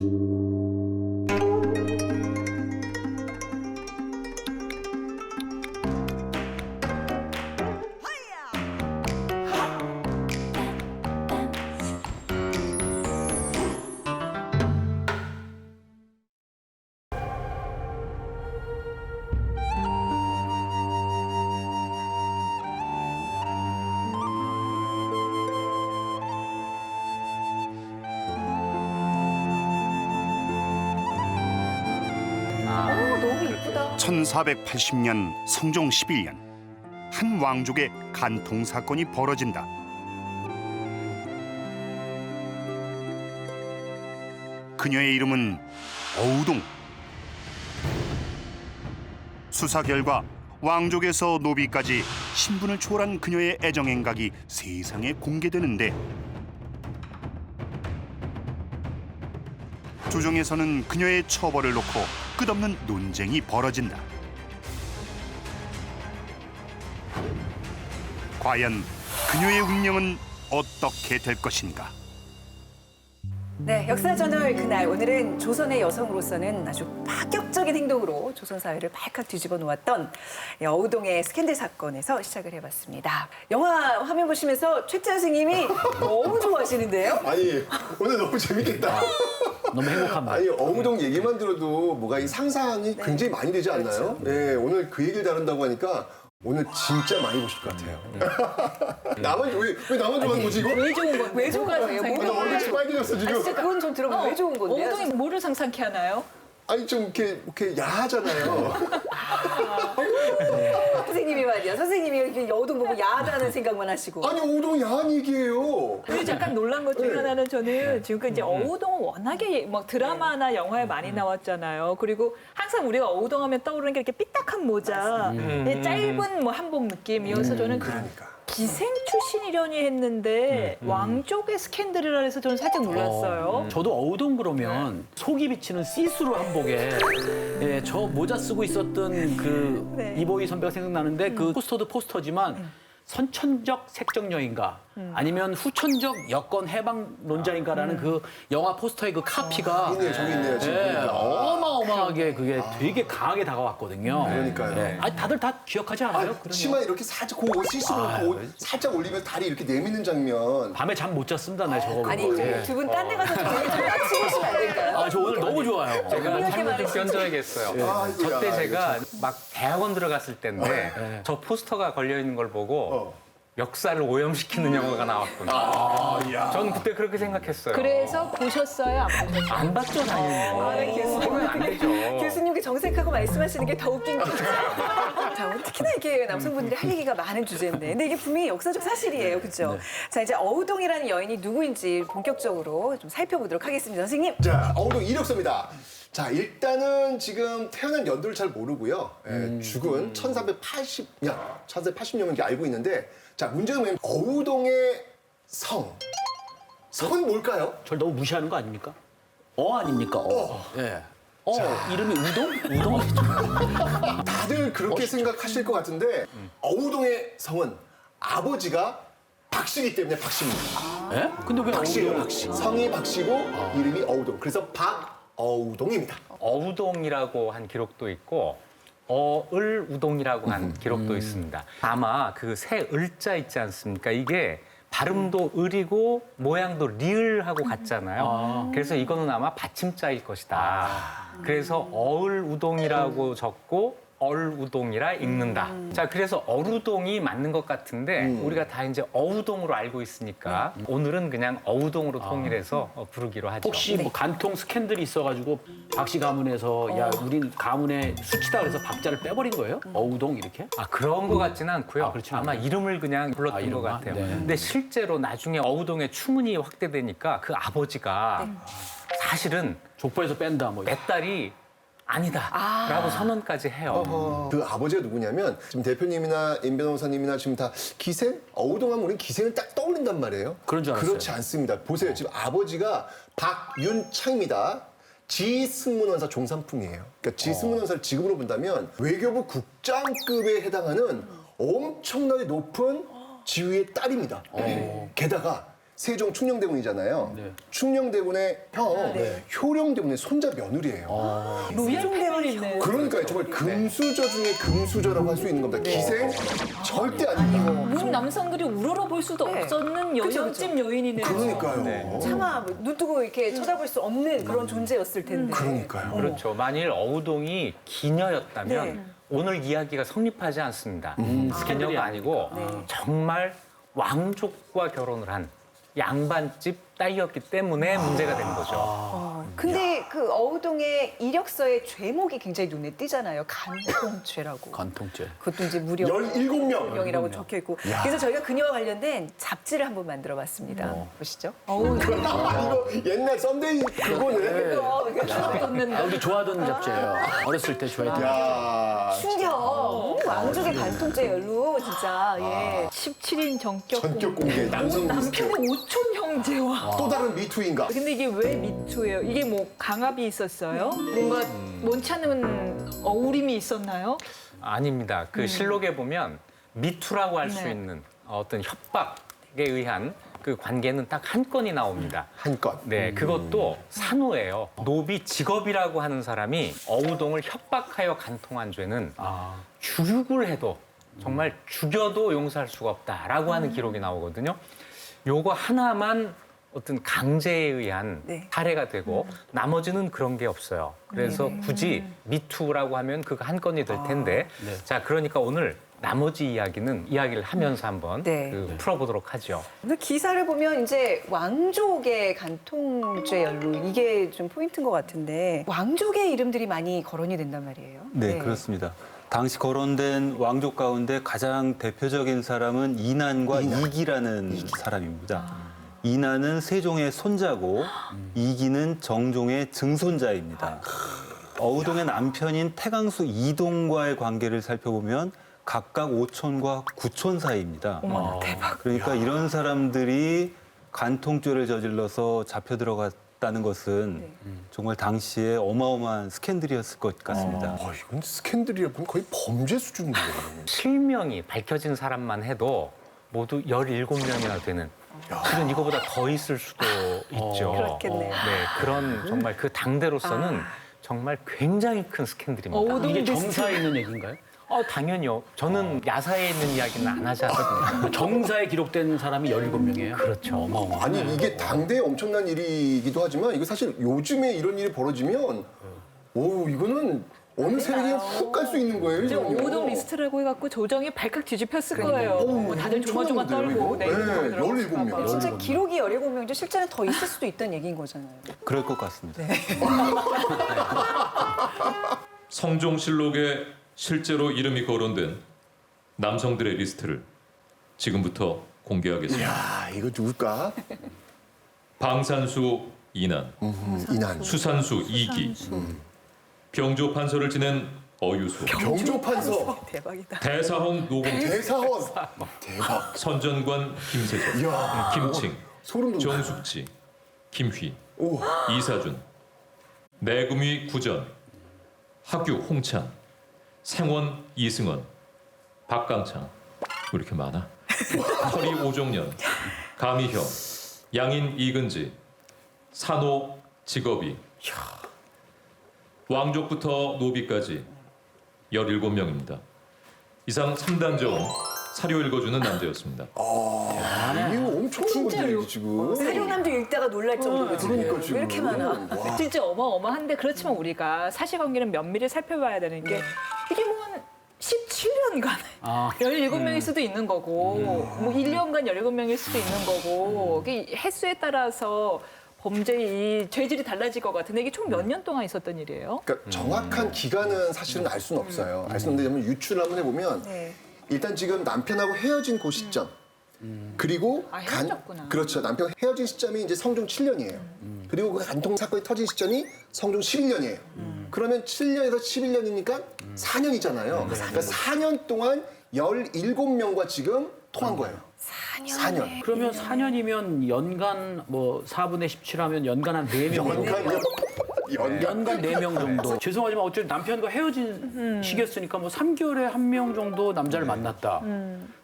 너무 이쁘다. 1480년 성종 11년 한 왕족의 간통 사건이 벌어진다. 그녀의 이름은 어우동. 수사 결과 왕족에서 노비까지 신분을 초월한 그녀의 애정 행각이 세상에 공개되는데 조정에서는 그녀의 처벌을 놓고 끝없는 논쟁이 벌어진다. 과연 그녀의 운명은 어떻게 될 것인가? 네, 역사저널 그날 오늘은 조선의 여성으로서는 아주 파격적인 행동으로 조선 사회를 발칵 뒤집어 놓았던 어우동의 스캔들 사건에서 시작을 해봤습니다. 영화 화면 보시면서 최찬 선생님이 너무 좋아하시는데요? 아니 오늘 너무 재밌겠다. 너무 행복한 말. 아니 어우동 얘기만 들어도 뭐가 이 상상이 굉장히 많이 되지 않나요? 네, 오늘 그 얘기를 다룬다고 하니까 오늘 진짜 많이 보실 것 같아요. 나만 왜 나만 좋아하는 거지 이거? 왜 좋은 건데? 왜 좋은 거예요? 나 얼굴이 빨개졌어 지금. 진짜 그건 좀 들어보면 왜 좋은 건데요? 어우동이 뭐를 상상케 하나요? 아니 좀 이렇게 야하잖아요. 선생님이 말이야. 선생님이 이렇게 어우동 보고 야하다는 생각만 하시고. 아니 어우동 야한 얘기예요. 그리고 잠깐 놀란 것 중에 네. 하나는 저는 지금까지 이제 어우동은 워낙에 막 드라마나 영화에 많이 나왔잖아요. 그리고 항상 우리가 어우동하면 떠오르는 게 이렇게 삐딱한 모자, 짧은 뭐 한복 느낌이어서 저는 그러니까. 기생 출신이려니 했는데 왕족의 스캔들이라 해서 저는 살짝 놀랐어요. 저도 어우동 그러면 속이 비치는 시스루 한복에 예, 저 모자 쓰고 있었던 그 네. 이보희 선배가 생각나는데 그 포스터도 포스터지만 선천적 색정녀인가 아니면 후천적 여권 해방론자인가라는 그 영화 포스터의 그 카피가 있네요, 저기 있네요 지금. 예, 보니까. 어마어마하게 그게 되게 강하게 다가왔거든요. 그러니까요. 예. 아니, 다들 다 기억하지 않아요? 그런 치마 이렇게 살짝 그 시스루 옷 살짝 올리면 다리 이렇게 내미는 장면. 밤에 잠 못 잤습니다, 나 저거 보고. 아니, 예. 두 분 딴 데 가서 좀 얘기 좀 같이 보시면 안 될까요? 아, 저 오늘 너무 좋아요. 제가 삶을 좀 견져야겠어요. 아이고야, 저때 제가 이거 막 대학원 들어갔을 때인데 저 포스터가 걸려 있는 걸 보고 역사를 오염시키는 영화가 나왔구나. 저는 그때 그렇게 생각했어요. 그래서 보셨어요? 안 보셨어요? 안 봤죠, 당연히. 보면 안 되죠. 교수님께 정색하고 말씀하시는 게 더 웃긴 거죠. 자, 특히나 이렇게 남성분들이 할 얘기가 많은 주제인데, 근데 이게 분명히 역사적 사실이에요, 그렇죠? 자, 이제 어우동이라는 여인이 누구인지 본격적으로 좀 살펴보도록 하겠습니다, 선생님. 자, 어우동 이력서입니다. 자, 일단은 지금 태어난 연도를 잘 모르고요. 죽은 1480년, 1480년은 이렇게 알고 있는데, 자, 문제는 뭐냐면 어우동의 성은 뭘까요? 절 너무 무시하는 거 아닙니까? 아닙니까? 예. 이름이 우동? 우동? 다들 그렇게 생각하실 것 같은데 어우동의 성은 아버지가 박씨이기 때문에 박씨입니다. 예? 근데 왜 박씨예요, 어우동? 박씨. 성이 박씨고 이름이 어우동. 그래서 박어우동입니다. 어우동이라고 한 기록도 있고 어을우동이라고 한 기록도 있습니다. 아마 그 새 을자 있지 않습니까? 이게 발음도 을이고 모양도 리을하고 같잖아요. 그래서 이거는 아마 받침자일 것이다. 그래서 어을우동이라고 적고 얼우동이라 읽는다. 자, 그래서 어루동이 맞는 것 같은데 우리가 다 이제 어우동으로 알고 있으니까 오늘은 그냥 어우동으로 통일해서 부르기로 하죠. 혹시 뭐 간통 스캔들이 있어가지고 박씨 가문에서 야 우린 가문에 수치다 그래서 박자를 빼버린 거예요? 어우동 이렇게? 그런 것 같지는 않고요. 그렇지 아마 않아요? 이름을 그냥 불렀던 것 이름만? 같아요. 네. 근데 실제로 나중에 어우동의 추문이 확대되니까 그 아버지가 사실은 족보에서 뺀다 뭐. 내 딸이 아니다라고 선언까지 해요. 그 아버지가 누구냐면 지금 대표님이나 임 변호사님이나 지금 다 기생? 어우동하면 우리는 기생을 딱 떠올린단 말이에요. 그런 줄 알았어요. 그렇지 않습니다. 보세요. 지금 아버지가 박윤창입니다. 지승문원사 종산풍이에요. 그러니까 지승문원사를 지금으로 본다면 외교부 국장급에 해당하는 엄청나게 높은 지위의 딸입니다. 게다가 세종 충녕대군이잖아요. 네. 충녕대군의 형 효령대군의 손자 며느리예요. 로얄 있네. 그러니까 정말 금수저 중에 금수저라고 할 수 있는 겁니다. 기생 절대 아니고. 문 남성들이 우러러볼 수도 네. 없었는 여연집 여인이네요. 그러니까요. 차마 눈 뜨고 이렇게 쳐다볼 수 없는 그런 존재였을 텐데. 그러니까요. 그렇죠. 만일 어우동이 기녀였다면 네. 오늘 이야기가 성립하지 않습니다. 기녀가 아니고 네. 정말 왕족과 결혼을 한 양반집 딸이었기 때문에 문제가 된 거죠. 근데 그 어우동의 이력서의 죄목이 굉장히 눈에 띄잖아요. 간통죄라고. 간통죄. 그것도 이제 무려 17명. 명이라고 적혀 있고. 그래서 저희가 그녀와 관련된 잡지를 한번 만들어 봤습니다. 보시죠. 이거 옛날 썬데이 그거네. 아, 우리 좋아하던 잡지예요. 어렸을 때 좋아했던. 야. 충격. 왕족의 간통죄 연루 진짜. 예. 17인 전격 전격 공개 남성 리스트. 남편의 오촌 형제와. 또 다른 미투인가? 근데 이게 왜 미투예요? 이게 뭐 강압이 있었어요? 뭔가 원치 않는 어우림이 있었나요? 아닙니다. 그 실록에 보면 미투라고 할 수 네. 있는 어떤 협박에 의한 그 관계는 딱 한 건이 나옵니다. 한 건. 네, 그것도 산후예요. 노비 직업이라고 하는 사람이 어우동을 협박하여 간통한 죄는 죽육을 해도 정말 죽여도 용서할 수가 없다라고 하는 기록이 나오거든요. 요거 하나만 어떤 강제에 의한 네. 살해가 되고 나머지는 그런 게 없어요. 그래서 굳이 미투라고 하면 그거 한 건이 될 텐데 네. 자, 그러니까 오늘 나머지 이야기를 하면서 한번 네. 그 풀어보도록 하죠. 오늘 기사를 보면 이제 왕족의 간통죄 연루 이게 좀 포인트인 것 같은데 왕족의 이름들이 많이 거론이 된단 말이에요. 네, 그렇습니다. 당시 거론된 왕족 가운데 가장 대표적인 사람은 이난과 이기라는 사람입니다. 이난은 세종의 손자고 이기는 정종의 증손자입니다. 어우동의 남편인 태강수 이동과의 관계를 살펴보면 각각 5촌과 9촌 사이입니다. 어머나 대박. 그러니까 이런 사람들이 간통죄를 저질러서 잡혀 들어갔다는 것은 정말 당시에 어마어마한 스캔들이었을 것 같습니다. 이건 스캔들이라 보면 거의 범죄 수준인데요. 실명이 밝혀진 사람만 해도 모두 17명이나 되는 실은 이거보다 더 있을 수도 있죠. 그렇겠네요. 네, 그런 정말 그 당대로서는 정말 굉장히 큰 스캔들입니다. 어우동 이게 리스트. 정사에 있는 얘기인가요? 당연히요. 저는 야사에 있는 이야기는 안 하지 않거든요. 정사에 기록된 사람이 17명이에요? 그렇죠. 어마어마. 아니 이게 당대에 엄청난 일이기도 하지만 이거 사실 요즘에 이런 일이 벌어지면 오 이거는 어느 세력에 훅 갈 수 있는 거예요. 이제 이거는요. 어우동 리스트라고 해갖고 조정이 발칵 뒤집혔을 거예요. 뭐 다들 조마조마 떨고 네, 내일 17명. 진짜 기록이 17명인데 실제는 더 있을 수도 있다는 얘기인 거잖아요. 그럴 것 같습니다. 성종실록에 실제로 이름이 거론된 남성들의 리스트를 지금부터 공개하겠습니다. 야 이거 누굴까? 방산수 이난, 이난. 수산수 이기, 병조 판서를 지낸 어유소, 병조판서. 대박이다. 대사헌 노공태, 대사원. 대박. 선전관 김세조, 이야. 김칭, 소름 돋네. 정숙지, 김휘, 오. 이사준, 내금위 구전, 하규 홍찬, 생원 이승원, 박강창 왜 이렇게 많아? 허리 오종년, 가미형, 양인 이근지, 산호 직업이, 왕족부터 노비까지 17명입니다. 이상 3단정 사료 읽어주는 남자였습니다. 이거 엄청난 건데 지금. 사료남도 읽다가 놀랄 정도로 지금 그러니까 지금. 왜 이렇게 많아? 와. 진짜 어마어마한데 그렇지만 우리가 사실관계는 면밀히 살펴봐야 되는 게 이게 뭐 한 17년간 17명일 수도 있는 거고 뭐 1년간 17명일 수도 있는 거고 그 횟수에 따라서 범죄의 이 죄질이 달라질 것 같은데 이게 총 몇 년 동안 있었던 일이에요? 그러니까 정확한 기간은 사실은 알 수는 없어요. 알 수는 없는데 한번 유추를 한번 해보면 네. 일단 지금 남편하고 헤어진 그 시점 그리고 헤어졌구나. 그렇죠. 남편 헤어진 시점이 이제 성종 7년이에요. 그리고 그 간통 사건이 터진 시점이 성종 11년이에요. 그러면 7년에서 11년이니까 4년이잖아요. 그러니까 4년 동안 17명과 지금 통한 거예요. 4년. 그러면 4년이면 연간 뭐 4분의 17 하면 연간 한 4명. 연간 연간 4명 정도. 죄송하지만 어쨌든 남편과 헤어진 시기였으니까 뭐 3개월에 1명 정도 남자를 만났다.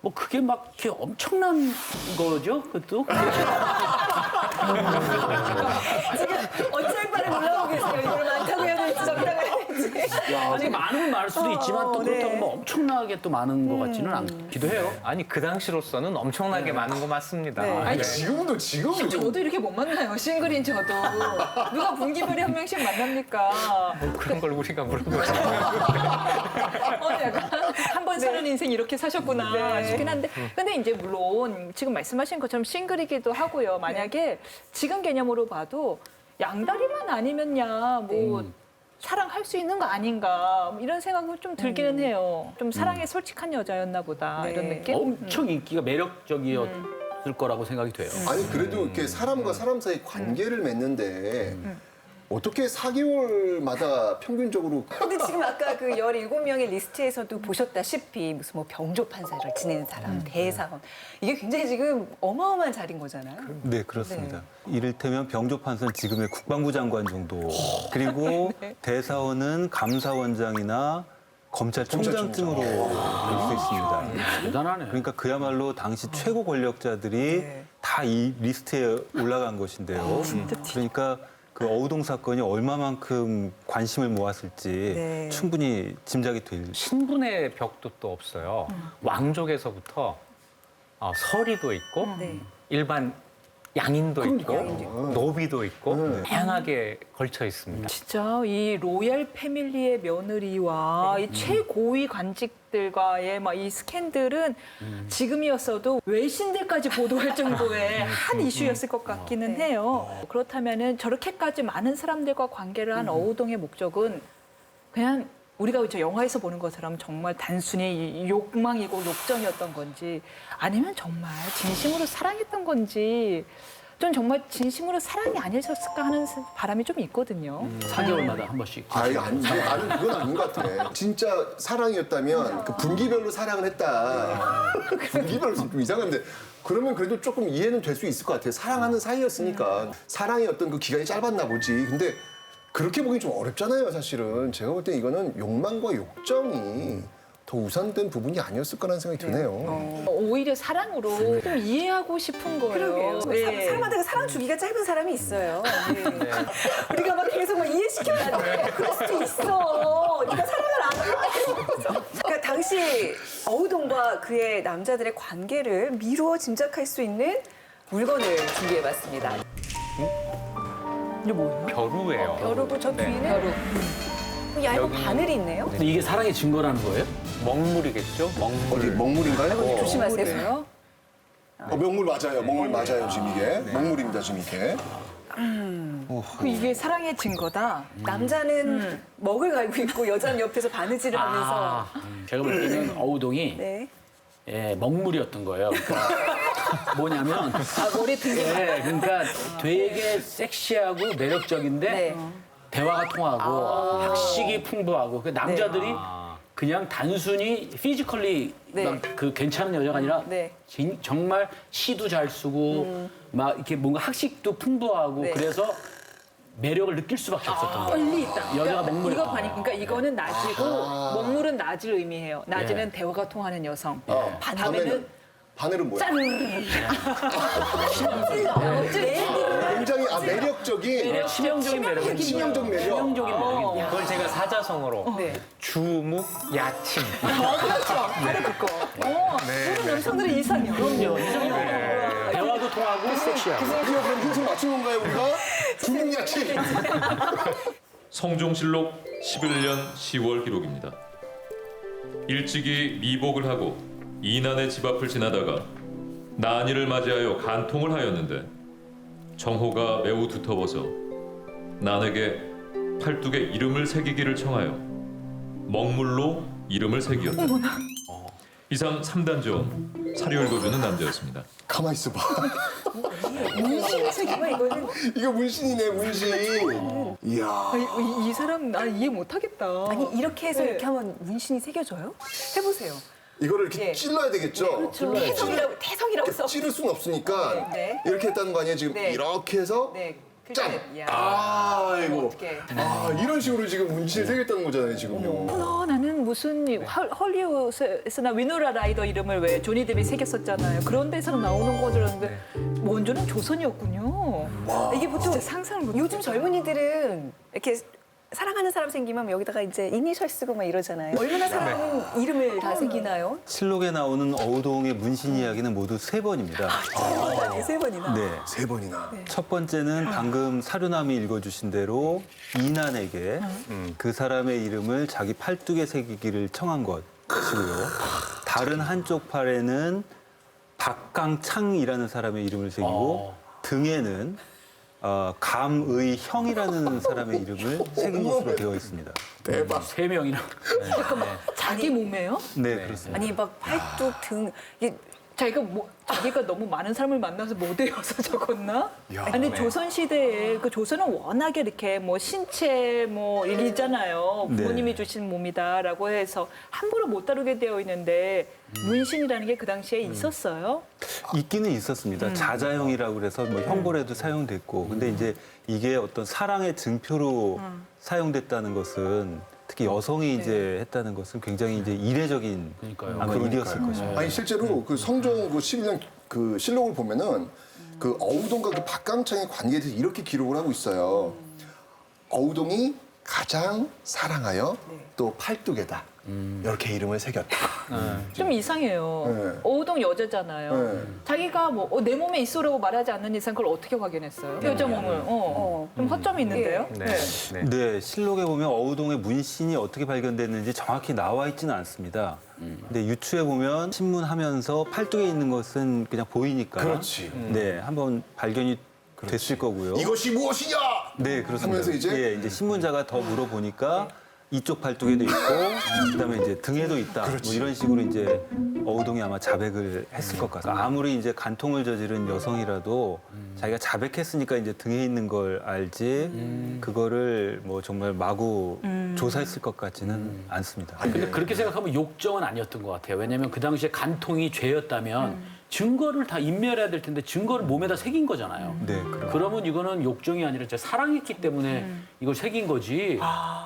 뭐 그게 막 이렇게 엄청난 거죠, 그것도. 지금 어찌할 바를 몰라보고 계세요. 이걸 많다고 해야 될지 적다고 해야 될지. 아직 많으면 많을 수도 있지만 또 그렇다고 네. 뭐 엄청나게 또 많은 것 같지는 않기도 해요. 아니 그 당시로서는 엄청나게 많은 거 맞습니다. 네. 아니, 지금도 저도 이렇게 못 만나요. 싱글인 저도. 누가 분기별에 한 명씩 만납니까? 그런 걸 우리가 물어보죠. 약간 한 번 사는 인생 이렇게 사셨구나 싶긴 한데 근데 이제 물론 지금 말씀하신 것처럼 싱글이기도 하고요. 만약에 지금 개념으로 봐도 양다리만 아니면야 뭐 사랑할 수 있는 거 아닌가 뭐 이런 생각은 좀 들기는 해요. 좀 사랑에 솔직한 여자였나 보다 네. 이런 느낌? 엄청 인기가 매력적이었을 거라고 생각이 돼요. 아니 그래도 이렇게 사람과 사람 사이 관계를 맺는데 어떻게 4개월마다 평균적으로 근데 지금 아까 그 17명의 리스트에서도 보셨다시피 무슨 뭐 병조 판사를 지내는 사람, 대사원 이게 굉장히 지금 어마어마한 자리인 거잖아요. 네, 그렇습니다. 이를테면 병조판사는 지금의 국방부 장관 정도, 그리고 대사원은 감사원장이나 검찰총장쯤으로 볼 수 있습니다. 대단하네. 그러니까 그야말로 당시 최고 권력자들이 다 이 리스트에 올라간 것인데요. 그러니까 그 어우동 사건이 얼마만큼 관심을 모았을지 네. 충분히 짐작이 될. 신분의 벽도 또 없어요. 왕족에서부터 서리도 있고 네. 일반 양인도 있고 양인도 있고. 노비도 있고 다양하게 걸쳐 있습니다. 진짜 이 로얄 패밀리의 며느리와 이 최고위 관직들과의 막 이 스캔들은 지금이었어도 외신들까지 보도할 정도의 한 이슈였을 것 같기는 해요. 그렇다면은 저렇게까지 많은 사람들과 관계를 한 어우동의 목적은 그냥 우리가 저 영화에서 보는 것처럼 정말 단순히 이 욕망이고 욕정이었던 건지 아니면 정말 진심으로 사랑했던 건지 전 정말 진심으로 사랑이 아니셨을까 하는 바람이 좀 있거든요. 4개월마다 한 번씩. 아니, 나는 그건 아닌 것 같아. 진짜 사랑이었다면 그 분기별로 사랑을 했다. 분기별로 좀 이상한데 그러면 그래도 조금 이해는 될 수 있을 것 같아요. 사랑하는 사이였으니까 사랑의 어떤 그 기간이 짧았나 보지. 근데 그렇게 보기 좀 어렵잖아요, 사실은. 제가 볼 때 이거는 욕망과 욕정이 더 우선된 부분이 아니었을 거라는 생각이 드네요. 오히려 사랑으로 좀 이해하고 싶은 거예요. 그러게요. 네. 사람마다 사랑 주기가 짧은 사람이 있어요. 네. 우리가 막 계속 막 이해시켜야 돼. 그럴 수도 있어. 네가 사랑을 안 해. 그러니까 당시 어우동과 그의 남자들의 관계를 미루어 짐작할 수 있는 물건을 준비해봤습니다. 이게 뭐예요? 벼루예요. 여러분 저 뒤에는 얇은 여기- 바늘이 있네요. 근데 이게 사랑의 증거라는 거예요? 먹물이겠죠? 어디 먹물인가요? 조심하세요. 먹물 맞아요. 먹물 맞아요, 지금 이게. 먹물입니다, 지금 이게. 이게 사랑의 증거다. 남자는 먹을 갈고 있고 여자는 옆에서 바느질을 하면서 제가 볼 때는 어우동이 네. 먹물이었던 거예요. 그러니까 뭐냐면 머리 든 게. 그러니까 되게 섹시하고 매력적인데 네. 대화가 통하고 학식이 풍부하고 그 남자들이 그냥 단순히 피지컬리 네. 막 그 괜찮은 여자가 아니라 네. 정말 시도 잘 쓰고 막 이렇게 뭔가 학식도 풍부하고 네. 그래서 매력을 느낄 수밖에 없었던 거예요. 빨리 있다. 여자가 먹물이 이거 그러니까 이거는 낮이고 먹물은 낮을 의미해요. 낮에는 대화가 통하는 여성. 밤에는 바늘은 뭐야? 굉장히 매력적인 치명적인 매력. 치명적 매력. 치명적인 매력. 그걸 제가 사자성어로 네. 주묵 야침. 그렇죠. 바로 그거. 모든 남성들의 이상형. 그럼요. 대화도 통하고 섹시하고. 이거 그럼 힌트 맞춘 건가요, 우리가? 중국야채. 성종실록 11년 10월 기록입니다. 일찍이 미복을 하고 이난의 집 앞을 지나다가 난이를 맞이하여 간통을 하였는데 정호가 매우 두터워서 난에게 팔뚝에 이름을 새기기를 청하여 먹물로 이름을 새기었다. 이상 3단전 사료 읽어주는 남자였습니다. 가만 있어봐. 문신의 세계가 이거는 이거 문신이네, 문신. 이야. 이 사람 나 이해 못하겠다. 아니 이렇게 해서 네. 이렇게 하면 문신이 새겨져요? 해보세요. 이거를 이렇게 예. 찔러야 되겠죠? 태성이라고 써. 찌를 수는 없으니까 네. 이렇게 했다는 거 아니에요? 지금 네. 이렇게 해서 네. 짠! 이야. 아이고. 어떡해. 이런 식으로 지금 문신을 새겼다는 거잖아요, 지금요. 나는 무슨 헐리우드에서나 위노라 라이더 이름을 왜 조니 뎁이 새겼었잖아요. 그런 데서 나오는 거 들었는데 원조는 조선이었군요. 이게 보통 진짜 상상을 못. 요즘 젊은이들은 이렇게 사랑하는 사람 생기면 여기다가 이제 이니셜 쓰고 막 이러잖아요. 얼마나 사랑하는 이름을 다 새기나요? 실록에 나오는 어우동의 문신 이야기는 모두 3번입니다. 세 번이나. 네. 3번이나. 첫 번째는 방금 사료남이 읽어주신 대로 이난에게 그 사람의 이름을 자기 팔뚝에 새기기를 청한 것이고요. 다른 한쪽 팔에는 박강창이라는 사람의 이름을 새기고 등에는 감의 형이라는 사람의 이름을 새긴 것으로 되어 있습니다. 대박. 3명이나. 자기 몸에요? 네, 그렇습니다. 아니 막 팔뚝 등 이게 자기가 너무 많은 사람을 만나서 못 외워서 적었나? 야. 아니 조선 시대에 그 조선은 워낙에 이렇게 뭐 신체 뭐 일이잖아요. 네. 부모님이 주신 몸이다라고 해서 함부로 못 다루게 되어 있는데 문신이라는 게 그 당시에 있었어요. 있기는 있었습니다. 자자형이라고 그래서 뭐 형벌에도 사용됐고, 근데 이제 이게 어떤 사랑의 증표로 사용됐다는 것은 특히 여성이 이제 했다는 것은 굉장히 이제 이례적인 그러니까요. 아마 일이었을 것입니다. 아니 실제로 그 성종 그 11년 그 실록을 보면은 그 어우동과 그 박강창의 관계에 대해서 이렇게 기록을 하고 있어요. 어우동이 가장 사랑하여 또 팔뚝에다 이렇게 이름을 새겼다. 좀 이상해요. 네. 어우동 여자잖아요. 네. 자기가 뭐 내 몸에 있어라고 말하지 않는 이상 그걸 어떻게 확인했어요? 여자 몸을. 좀 허점이 있는데요. 네, 실록에 보면 어우동의 문신이 어떻게 발견됐는지 정확히 나와 있지는 않습니다. 근데 유추해 보면 신문하면서 팔뚝에 있는 것은 그냥 보이니까. 그렇지. 네, 한번 발견이 됐을 거고요. 이것이 무엇이냐? 네, 그렇습니다. 하면서 이제? 예, 이제 신문자가 더 물어보니까 이쪽 팔뚝에도 있고 그다음에 이제 등에도 있다. 뭐 이런 식으로 이제 어우동이 아마 자백을 했을 것 같아요. 아무리 이제 간통을 저지른 여성이라도 자기가 자백했으니까 이제 등에 있는 걸 알지 그거를 뭐 정말 마구 조사했을 것 같지는 않습니다. 근데 그렇게 생각하면 욕정은 아니었던 것 같아요. 왜냐하면 그 당시에 간통이 죄였다면 증거를 다 인멸해야 될 텐데 증거를 몸에다 새긴 거잖아요. 네, 그럼. 그러면 이거는 욕정이 아니라 진짜 사랑했기 때문에 이걸 새긴 거지.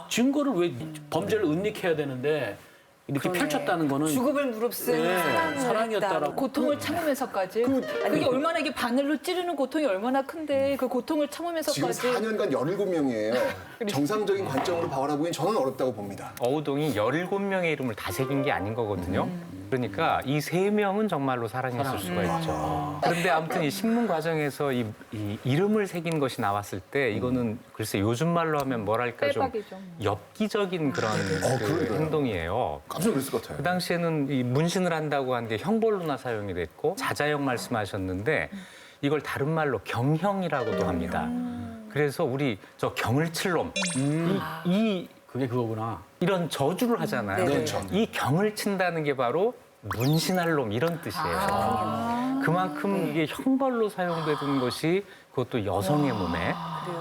증거를 왜 범죄를 은닉해야 되는데 이렇게 펼쳤다는 거는 주급을 무릅쓴 네, 사랑을 사랑이었다라고. 했다. 고통을 참으면서까지. 그게 얼마나 이게 바늘로 찌르는 고통이 얼마나 큰데 그 고통을 지금 참으면서까지. 4년간 17명이에요. 정상적인 관점으로 바라보기엔 저는 어렵다고 봅니다. 어우동이 17명의 이름을 다 새긴 게 아닌 거거든요. 그러니까 이 3명은 정말로 사랑했을 수가 있죠. 그런데 아무튼 이 신문 과정에서 이 이름을 새긴 것이 나왔을 때 이거는 글쎄 요즘 말로 하면 뭐랄까 좀 빼박이죠. 엽기적인 그런 그 그러니까요. 행동이에요. 깜짝 놀랐을 것 같아요. 그 당시에는 이 문신을 한다고 한 게 형벌로나 사용이 됐고 자자형 말씀하셨는데 이걸 다른 말로 경형이라고도 합니다. 그래서 우리 저 경을 칠 놈, 그게 그거구나. 이런 저주를 하잖아요. 네, 그렇죠. 이 경을 친다는 게 바로 문신할 놈 이런 뜻이에요. 그만큼 이게 형벌로 사용되던 것이 그것도 여성의 몸에,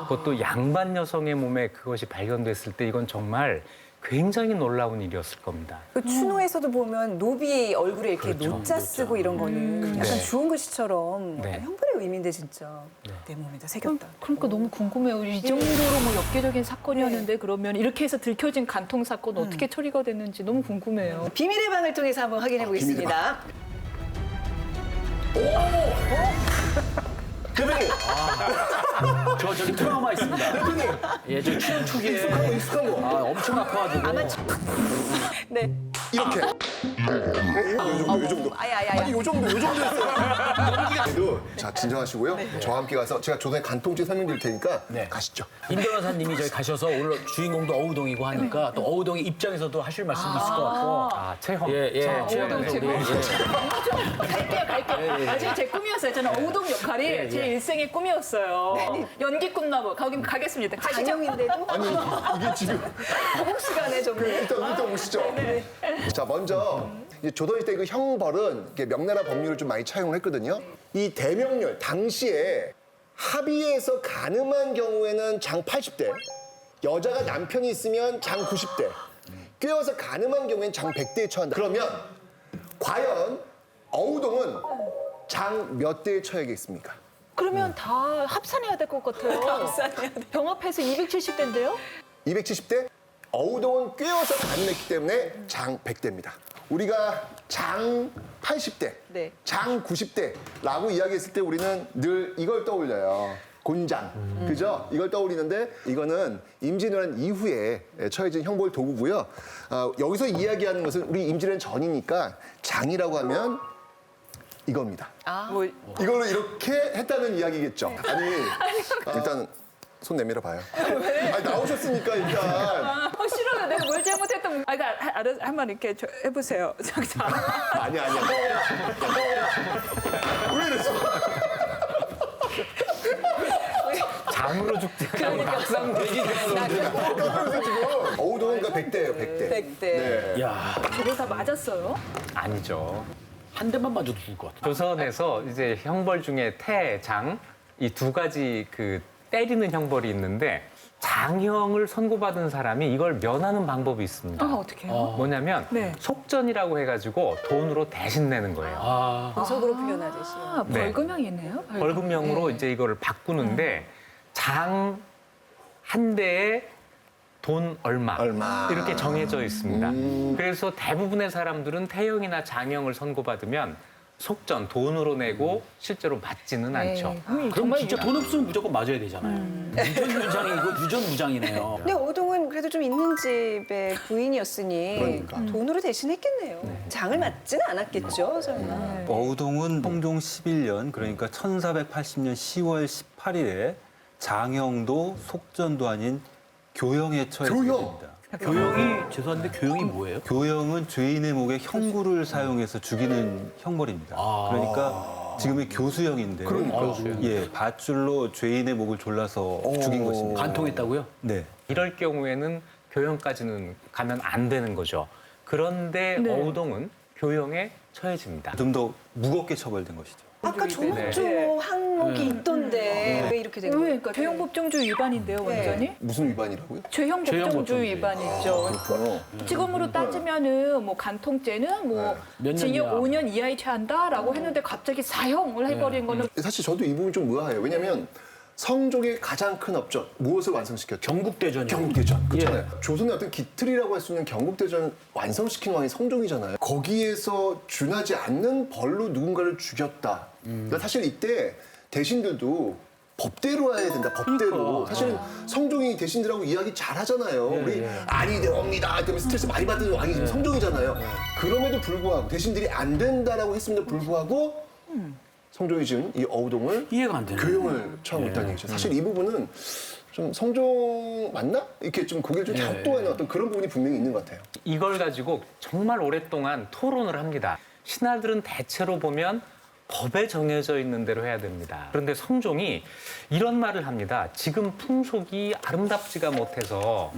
그것도 양반 여성의 몸에 그것이 발견됐을 때 이건 정말 굉장히 놀라운 일이었을 겁니다. 그 추노에서도 보면 노비 얼굴에 이렇게 노자 쓰고 이런 거는 약간 주홍 글씨처럼 네. 형벌의 의미인데 진짜 내 몸에다 새겼다. 그러니까 너무 궁금해요. 이 정도로 뭐 엽기적인 사건이었는데 그러면 이렇게 해서 들켜진 간통 사건 어떻게 처리가 됐는지 너무 궁금해요. 비밀의 방을 통해서 한번 확인해 보겠습니다. 대표님! 저기 트라우마 있습니다. 예, 저 축축에 익숙한 거. 엄청 아파가지고. 네. 이렇게. 요 정도. 아야야야. 아니, 요 정도였어요. 그래도 자, 진정하시고요. 저와 함께 가서 제가 조선의 간통죄 설명드릴 테니까 가시죠. 임 변호사님이 저기 가셔서 오늘 주인공도 어우동이고 하니까 또 어우동의 입장에서도 하실 말씀도 있을 것 같고. 아, 체험. 예, 최영도 제가 우리. 갈게요. 지금 제 꿈이었어요. 저는 어우동 역할이 제 일생의 꿈이었어요. 연기 꿈나무 가겠습니다. 가시죠. 장형인데도 아니, 이게 지금. 허공 시간에 좀. 일단 오시죠. 자, 먼저 이제 조선시대 그 형벌은 이렇게 명나라 법률을 좀 많이 차용을 했거든요. 이 대명률 당시에 합의해서 간음한 경우에는 장 80대, 여자가 남편이 있으면 장 90대, 꿰어서 간음한 경우에는 장 100대에 처한다. 그러면 과연 어우동은 장 몇 대에 처하겠습니까? 그러면 다 합산해야 될 것 같아요. 병합해서 270대인데요? 270대, 어우동은 꿰어서 가늠했기 때문에 장 100대입니다. 우리가 장 80대, 네. 장 90대라고 이야기했을 때 우리는 늘 이걸 떠올려요. 곤장, 그죠? 이걸 떠올리는데 이거는 임진왜란 이후에 처해진 형벌 도구고요. 여기서 이야기하는 것은 우리 임진왜란 전이니까 장이라고 하면 이겁니다. 뭐 이걸로 이렇게 했다는 이야기겠죠. 아니, 일단 손 내밀어 봐요. 아니, 나오셨으니까 일단. 싫어요. 내가 뭘 잘못했다면. 그러니까 한번 이렇게 해보세요. 아니야. 왜 이랬어? 장으로 죽지 않고 막상 어우동은 100대예요, 100대. 100대. 네. 야, 저게 다 맞았어요? 아니죠. 한 대만 맞아도 죽을 것 같아. 조선에서 이제 형벌 중에 태, 장 이 두 가지 그 때리는 형벌이 있는데 장형을 선고받은 사람이 이걸 면하는 방법이 있습니다. 어떻게 해요? 뭐냐면 네. 속전이라고 해가지고 돈으로 대신 내는 거예요. 보석으로 표현하듯이. 네. 벌금형이 있네요. 벌금형으로 네. 이제 이거를 바꾸는데 장 한 대에 돈 얼마 이렇게 정해져 있습니다. 그래서 대부분의 사람들은 태형이나 장형을 선고받으면 속전 돈으로 내고 실제로 맞지는 않죠. 그럼 정말 진짜 돈 없으면 무조건 맞아야 되잖아요. 유전무장이고 유전무장이네요. 근데 어우동은 그래도 좀 있는 집의 부인이었으니 그러니까. 돈으로 대신했겠네요. 장을 맞지는 않았겠죠, 설마. 어우동은 성종 11년 그러니까 1480년 10월 18일에 장형도 속전도 아닌 교형에 처해지게 교형? 됩니다. 교형이 죄송한데 교형이 뭐예요? 교형은 죄인의 목에 형구를 사용해서 죽이는 형벌입니다. 그러니까 지금의 교수형인데, 예, 밧줄로 죄인의 목을 졸라서 죽인 것입니다. 간통했다고요? 네. 이럴 경우에는 교형까지는 가면 안 되는 거죠. 그런데 네. 어우동은 교형에 처해집니다. 좀 더 무겁게 처벌된 것이죠. 아까 조목조 항목이 있던데 왜 이렇게 된 거예요? 그러니까 죄형 법정주 위반인데요, 완전히. 무슨 위반이라고요? 죄형 죄형 법정주 법정주. 위반이죠. 지금으로 따지면은 뭐 간통죄는 뭐 몇 징역 년이야? 5년 이하에 처한다라고 했는데 갑자기 사형을 해버린 거는 사실 저도 이 부분 좀 의아해요. 왜냐면 성종의 가장 큰 업적, 무엇을 완성시켰죠? 경국대전이요. 경국대전. 그렇잖아요. 조선의 어떤 기틀이라고 할 수 있는 경국대전을 완성시킨 왕이 성종이잖아요. 거기에서 준하지 않는 벌로 누군가를 죽였다. 그러니까 사실 이때 대신들도 법대로 해야 된다. 법대로. 사실은 성종이 대신들하고 이야기 잘 하잖아요. 우리 아니 되옵니다. 때문에 스트레스 많이 받는 왕이 지금 성종이잖아요. 그럼에도 불구하고 대신들이 안 된다라고 했음에도 불구하고 성종이 지금 이 어우동을 이해가 안 되네. 교형을 처음했다는 얘기죠. 사실 이 부분은 좀 성종 맞나? 이렇게 좀 고개를 좀 갸우뚱하는 어떤 그런 부분이 분명히 있는 것 같아요. 이걸 가지고 정말 오랫동안 토론을 합니다. 신하들은 대체로 보면 법에 정해져 있는 대로 해야 됩니다. 그런데 성종이 이런 말을 합니다. 지금 풍속이 아름답지가 못해서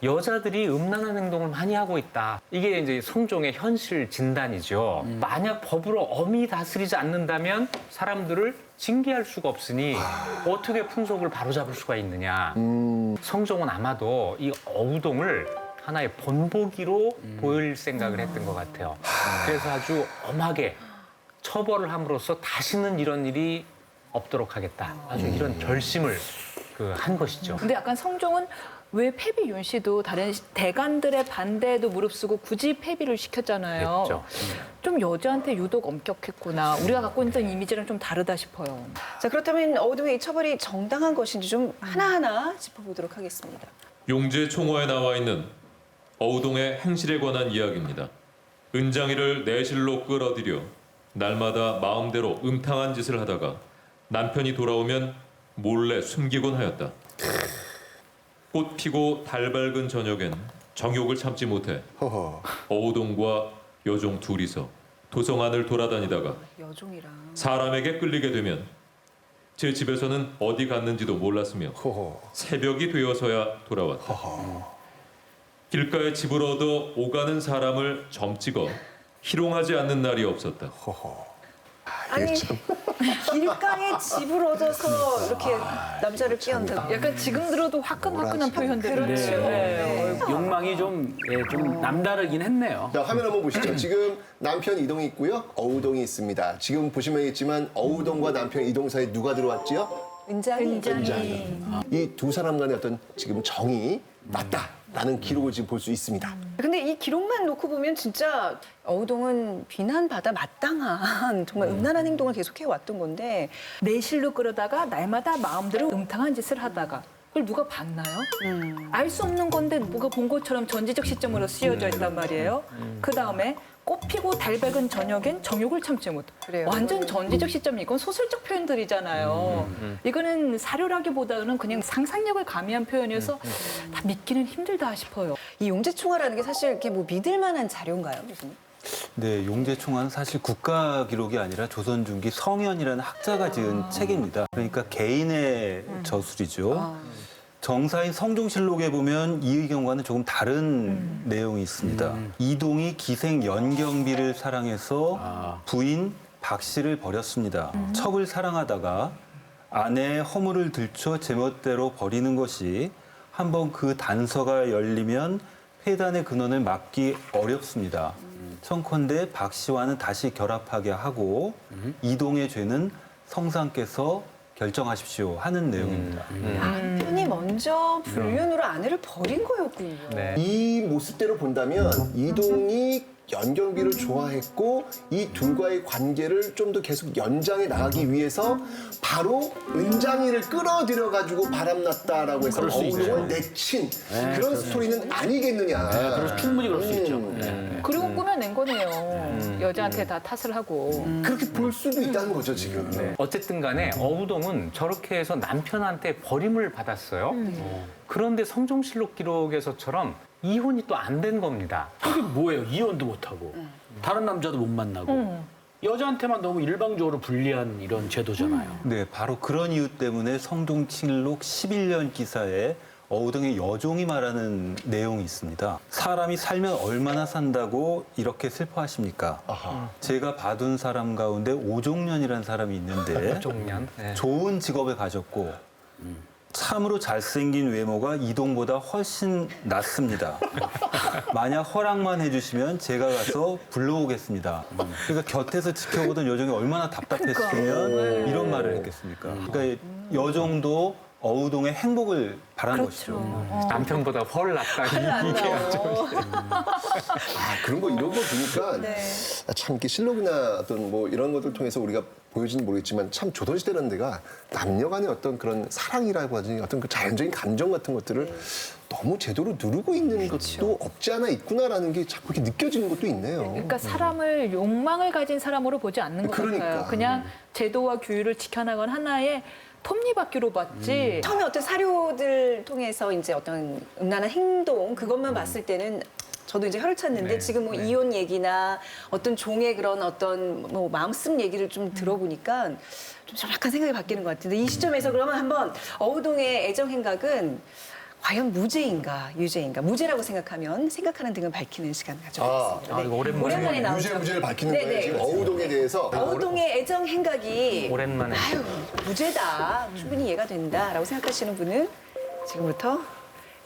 여자들이 음란한 행동을 많이 하고 있다. 이게 이제 성종의 현실 진단이죠. 만약 법으로 엄히 다스리지 않는다면 사람들을 징계할 수가 없으니 어떻게 풍속을 바로잡을 수가 있느냐. 성종은 아마도 이 어우동을 하나의 본보기로 보일 생각을 했던 것 같아요. 그래서 아주 엄하게 처벌을 함으로써 다시는 이런 일이 없도록 하겠다. 아주 이런 결심을 한 것이죠. 근데 약간 성종은 왜 패비 윤 씨도 다른 대간들의 반대에도 무릅쓰고 굳이 패비를 시켰잖아요. 그랬죠. 좀 여자한테 유독 엄격했구나. 우리가 갖고 있던 이미지랑 좀 다르다 싶어요. 자, 그렇다면 어우동의 이 처벌이 정당한 것인지 좀 하나하나 짚어보도록 하겠습니다. 용제 총화에 나와 있는 어우동의 행실에 관한 이야기입니다. 은장이를 내실로 끌어들여 날마다 마음대로 음탕한 짓을 하다가 남편이 돌아오면 몰래 숨기곤 하였다. 꽃 피고 달 밝은 저녁엔 정욕을 참지 못해 허허. 어우동과 여종 둘이서 도성 안을 돌아다니다가 여종이랑. 사람에게 끌리게 되면 제 집에서는 어디 갔는지도 몰랐으며 허허. 새벽이 되어서야 돌아왔다. 길가에 집을 얻어 오가는 사람을 점찍어 희롱하지 않는 날이 없었다. 허허. 아니 길가에 집을 얻어서 이렇게 남자를 끼얹는다. 약간 지금 들어도 화끈화끈한 표현들을. 그렇죠. 네. 욕망이 좀 남다르긴 했네요. 자, 화면 한번 보시죠. 지금 남편 이동이 있고요. 어우동이 있습니다. 지금 보시면 알겠지만 어우동과 남편 이동 사이에 누가 들어왔지요? 은장이. 이 두 사람 간의 어떤 지금 정이 맞다라는 기록을 지금 볼 수 있습니다. 근데 이 기록만 놓고 보면 진짜 어우동은 비난받아 마땅한 정말 음란한 행동을 계속해 왔던 건데 내실로 끌어다가 날마다 마음대로 음탕한 짓을 하다가 그걸 누가 봤나요? 알 수 없는 건데 누가 본 것처럼 전지적 시점으로 쓰여져 있단 말이에요. 그 다음에 꽃피고 달백은 저녁엔 정욕을 참지 못. 그래요. 완전 전지적 시점, 이건 소설적 표현들이잖아요. 이거는 사료라기보다는 그냥 상상력을 가미한 표현이어서 다 믿기는 힘들다 싶어요. 이 용재총화라는 게 사실 이렇게 뭐 믿을 만한 자료인가요, 교수님? 네, 용재총화는 사실 국가 기록이 아니라 조선 중기 성현이라는 학자가 지은 책입니다. 그러니까 개인의 저술이죠. 정사인 성종실록에 보면 이의경과는 조금 다른 내용이 있습니다. 이동이 기생 연경비를 사랑해서 부인 박 씨를 버렸습니다. 척을 사랑하다가 아내의 허물을 들춰 제멋대로 버리는 것이 한번 그 단서가 열리면 폐단의 근원을 막기 어렵습니다. 청컨대 박 씨와는 다시 결합하게 하고 이동의 죄는 성상께서 결정하십시오 하는 내용입니다. 남편이 먼저 불륜으로 아내를 버린 거였군요. 네. 이 모습대로 본다면 이동이 연경비를 좋아했고 이 둘과의 관계를 좀 더 계속 연장해 나가기 위해서 바로 은장이를 끌어들여 가지고 바람났다라고 해서 어우동을 내친 그런 스토리는 아니겠느냐. 그래서 충분히 그럴 수 있죠. 그리고 꾸며낸 거네요. 여자한테 다 탓을 하고. 그렇게 볼 수도 있다는 거죠 지금. 어쨌든 간에 어우동은 저렇게 해서 남편한테 버림을 받았어요. 그런데 성종실록 기록에서처럼 이혼이 또 안 된 겁니다. 그게 뭐예요? 이혼도 못하고 다른 남자도 못 만나고 여자한테만 너무 일방적으로 불리한 이런 제도잖아요. 네, 바로 그런 이유 때문에 성종실록 11년 기사에 어우동의 여종이 말하는 내용이 있습니다. 사람이 살면 얼마나 산다고 이렇게 슬퍼하십니까? 제가 봐둔 사람 가운데 오종년이라는 사람이 있는데 종년. 네. 좋은 직업을 가졌고 참으로 잘생긴 외모가 이동보다 훨씬 낫습니다. 만약 허락만 해주시면 제가 가서 불러오겠습니다. 그러니까 곁에서 지켜보던 여종이 얼마나 답답했으면 이런 말을 했겠습니까? 그러니까 여종도 어우동의 행복을 바란 것이죠. 남편보다 훨 낫다. 이게 그런 거 이런 거 보니까 참 이렇게 실록이나 어떤 뭐 이런 것들 통해서 우리가 보여지는 모르겠지만 참 조선시대라는 데가 남녀 간의 어떤 그런 사랑이라고 하지 어떤 그 자연적인 감정 같은 것들을 너무 제대로 누르고 있는 것도 없지 않아 있구나라는 게 자꾸 이렇게 느껴지는 것도 있네요. 그러니까 사람을 욕망을 가진 사람으로 보지 않는 것 그러니까. 같아요. 그냥 제도와 규율을 지켜나가는 하나의 톱니바퀴로 봤지. 처음에 어떤 사료들 통해서 이제 어떤 음란한 행동 그것만 봤을 때는 저도 이제 혀를 찼는데 지금 뭐 이혼 얘기나 어떤 종의 그런 어떤 뭐 마음씀 얘기를 좀 들어보니까 좀 약간 생각이 바뀌는 것 같은데 이 시점에서 그러면 한번 어우동의 애정 행각은 과연 무죄인가 유죄인가 무죄라고 생각하면 생각하는 등을 밝히는 시간 가져보겠습니다. 이거 오랜만에 나오죠. 무죄를 밝히는 네네. 거예요. 지금 어우동에 대해서. 어우동의 애정 행각이 오랜만에. 아유 무죄다 충분히 이해가 된다라고 생각하시는 분은 지금부터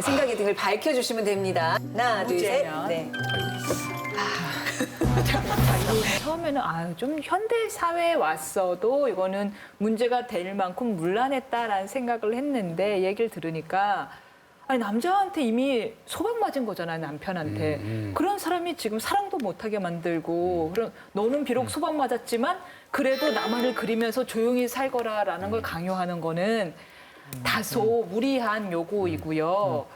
생각의 등을 밝혀주시면 됩니다. 하나 둘 셋. 무죄면. 네. 처음에는 좀 현대 사회에 왔어도 이거는 문제가 될 만큼 문란했다라는 생각을 했는데 얘기를 들으니까 아니 남자한테 이미 소방 맞은 거잖아요, 남편한테. 그런 사람이 지금 사랑도 못하게 만들고 그럼 너는 비록 소방 맞았지만 그래도 나만을 그리면서 조용히 살거라라는 걸 강요하는 거는 다소 무리한 요구이고요.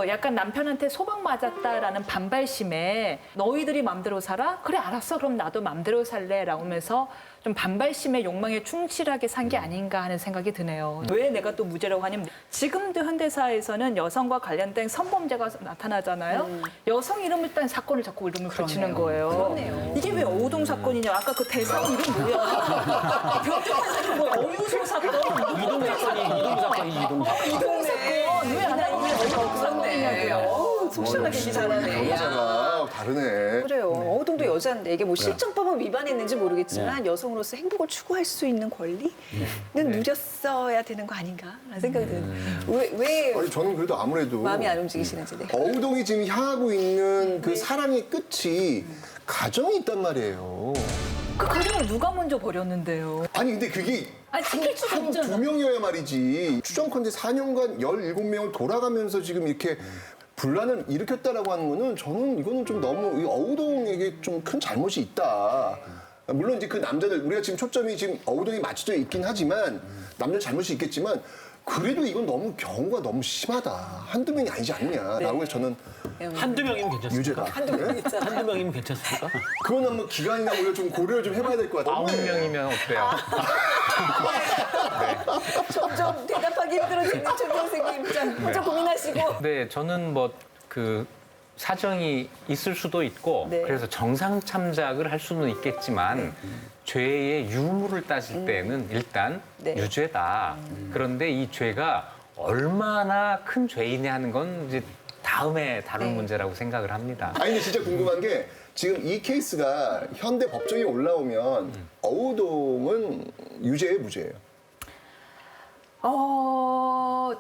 약간 남편한테 소방 맞았다라는 반발심에 너희들이 맘대로 살아? 그래 알았어 그럼 나도 맘대로 살래 라고 하면서 좀 반발심의 욕망에 충실하게 산 게 아닌가 하는 생각이 드네요. 왜 내가 또 무죄라고 하냐면 지금도 현대사에서는 여성과 관련된 성범죄가 나타나잖아요. 여성 이름을 딴 사건을 자꾸 이름을 붙이는 거예요. 그러네요. 이게 왜 어우동 사건이냐. 아까 그 대상 이름 뭐야. 병정한 사건 뭐야. 어유소 사건. 이동 사건이 이동 사건. 이동 사건. 왜 안 하냐. 그렇네요. 속 시원하게 얘기 잘하네. 변호사가 다르네. 그래요. 어우동도 여자인데 이게 뭐 실정법은 위반했는지 모르겠지만 여성으로서 행복을 추구할 수 있는 권리는 누렸어야 되는 거 아닌가 라는 생각이 드는데 왜 아니 저는 그래도 아무래도 마음이 안 움직이시는지. 네. 어우동이 지금 향하고 있는 그 사랑의 끝이 가정이 있단 말이에요. 그 가정을 누가 먼저 버렸는데요? 아니 근데 그게 아니, 지킬 수가 없잖아. 두 명이어야 말이지. 추정컨대 4년간 17명을 돌아가면서 지금 이렇게 분란을 일으켰다라고 하는 거는 저는 이거는 좀 너무 이 어우동에게 좀 큰 잘못이 있다. 물론 이제 그 남자들 우리가 지금 초점이 지금 어우동이 맞춰져 있긴 하지만 남자 잘못이 있겠지만 그래도 이건 너무 경우가 너무 심하다. 한두 명이 아니지 않느냐라고 해서 저는 한두 명이면 괜찮습니까? 유죄다. 네? 한두 명이면 괜찮습니까? 그건 한번 기간이나 우리가 좀 고려를 좀 해봐야 될 것 같아요. 9명이면 어때요? 점점 대답하기 힘들어지는 촌 선생님 입장 혼자 고민하시고. 네, 저는 뭐 그 사정이 있을 수도 있고 네. 그래서 정상 참작을 할 수는 있겠지만 죄의 유무를 따질 때는 일단 네. 유죄다. 그런데 이 죄가 얼마나 큰 죄이냐 하는 건 이제 다음에 다룰 네. 문제라고 생각을 합니다. 아니 근데 진짜 궁금한 게 지금 이 케이스가 현대 법정에 올라오면 어우동은 유죄예요, 무죄예요?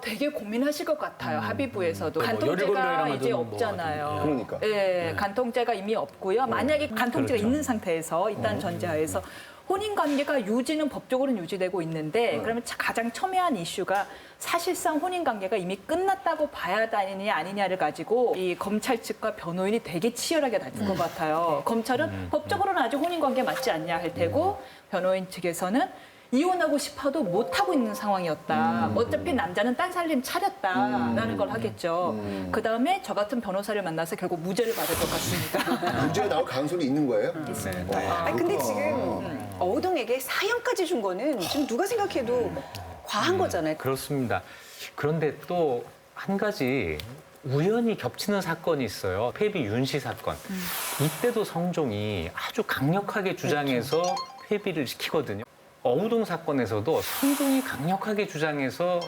되게 고민하실 것 같아요. 합의부에서도. 뭐 간통죄가 17명이라면 이제 뭐 없잖아요. 그러니까. 예, 간통죄가 이미 없고요. 만약에 간통죄가 그렇죠. 있는 상태에서 일단 전제하에서 혼인 관계가 유지는 법적으로는 유지되고 있는데 그러면 가장 첨예한 이슈가 사실상 혼인 관계가 이미 끝났다고 봐야 되느냐 아니냐를 가지고 이 검찰 측과 변호인이 되게 치열하게 다툴 것 같아요. 검찰은 법적으로는 아직 혼인 관계 맞지 않냐 할 테고 변호인 측에서는 이혼하고 싶어도 못하고 있는 상황이었다. 어차피 남자는 딴 살림 차렸다라는 걸 하겠죠. 그다음에 저 같은 변호사를 만나서 결국 무죄를 받을 것 같습니다. 유죄가 나올 가능성이 있는 거예요? 아 근데 지금 어우동에게 사형까지 준 거는 지금 누가 생각해도 과한 거잖아요. 그렇습니다. 그런데 또 한 가지 우연히 겹치는 사건이 있어요. 폐비 윤씨 사건. 이때도 성종이 아주 강력하게 주장해서 폐비를 시키거든요. 어우동 사건에서도 성종이 강력하게 주장해서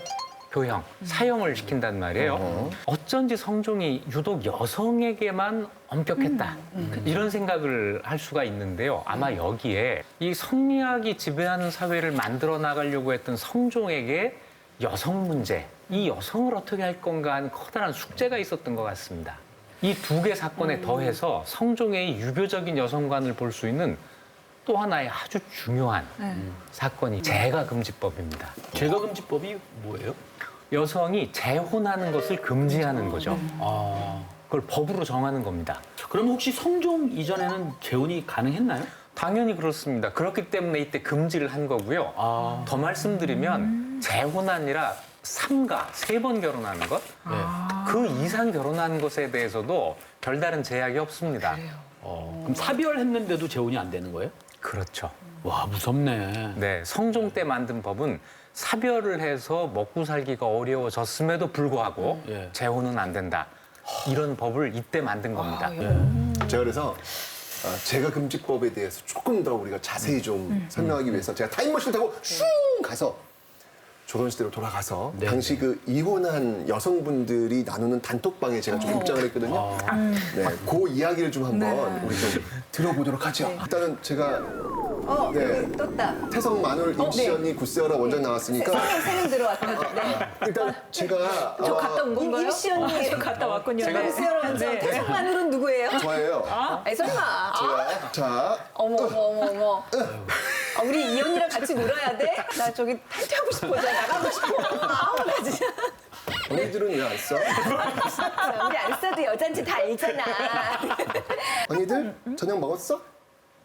교형, 사형을 시킨단 말이에요. 어쩐지 성종이 유독 여성에게만 엄격했다. 이런 생각을 할 수가 있는데요. 아마 여기에 이 성리학이 지배하는 사회를 만들어 나가려고 했던 성종에게 여성 문제, 이 여성을 어떻게 할 건가 하는 커다란 숙제가 있었던 것 같습니다. 이 두 개 사건에 더해서 성종의 유교적인 여성관을 볼 수 있는 또 하나의 아주 중요한 사건이 재가금지법입니다. 재가금지법이 뭐예요? 여성이 재혼하는 것을 금지하는 거죠. 그걸 법으로 정하는 겁니다. 그럼 혹시 성종 이전에는 재혼이 가능했나요? 당연히 그렇습니다. 그렇기 때문에 이때 금지를 한 거고요. 더 말씀드리면 재혼 아니라 삼가, 3번 결혼하는 것, 그 이상 결혼하는 것에 대해서도 별다른 제약이 없습니다. 그럼 사별했는데도 재혼이 안 되는 거예요? 그렇죠. 와, 무섭네. 네, 성종 때 만든 법은 사별을 해서 먹고 살기가 어려워졌음에도 불구하고 예. 재혼은 안 된다. 이런 법을 이때 만든 겁니다. 제가 그래서 재가금지법에 대해서 조금 더 우리가 자세히 좀 설명하기 위해서 제가 타임머신을 타고 슝 가서 조선시대로 돌아가서 당시 그 이혼한 여성분들이 나누는 단톡방에 제가 좀 입장을 했거든요. 네, 그 이야기를 좀 한번 우리 좀 들어보도록 하죠. 일단은 제가 네. 여기 떴다. 태성 마눌 임시연이 굿세어라 원작 나왔으니까 세명 들어왔다. 네. 일단 제가 저 갔다 온 건가요? 임시연이 저 갔다 왔군요. 제가 보세요. 태성만으로는 누구예요? 저예요. 아니 설마. 제가 자 어머. 우리 이현이랑 같이 놀아야 돼? 나 저기 탈퇴하고 싶어. 나 나가고 싶어. 나 진짜. 언니들은 왜 안 써? 우리 안 써도 여잔지 다 알잖아. 언니들 저녁 먹었어?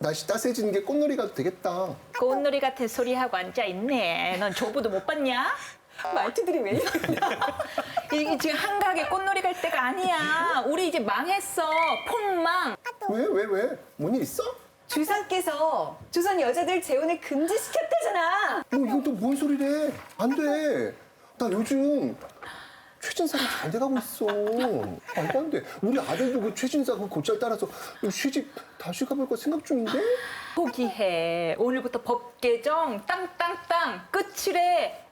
날씨 따스해지는 게 꽃놀이 가도 되겠다. 꽃놀이 같은 소리 하고 앉아 있네. 넌 조부도 못 봤냐? 말투들이 왜 이러냐. 이게 지금 한가하게 꽃놀이 갈 때가 아니야. 우리 이제 망했어. 폭망. 왜? 뭔 일 있어? 주상께서 조선 여자들 재혼을 금지시켰다잖아. 이건 또 뭔 소리래? 안 돼. 나 요즘 최진사가 잘 돼가고 있어. 말도 안 돼. 우리 아들도 그 최진사 그 곧잘 따라서 시집 다시 가볼까 생각 중인데? 포기해. 오늘부터 법 개정 땅땅땅 끝이래.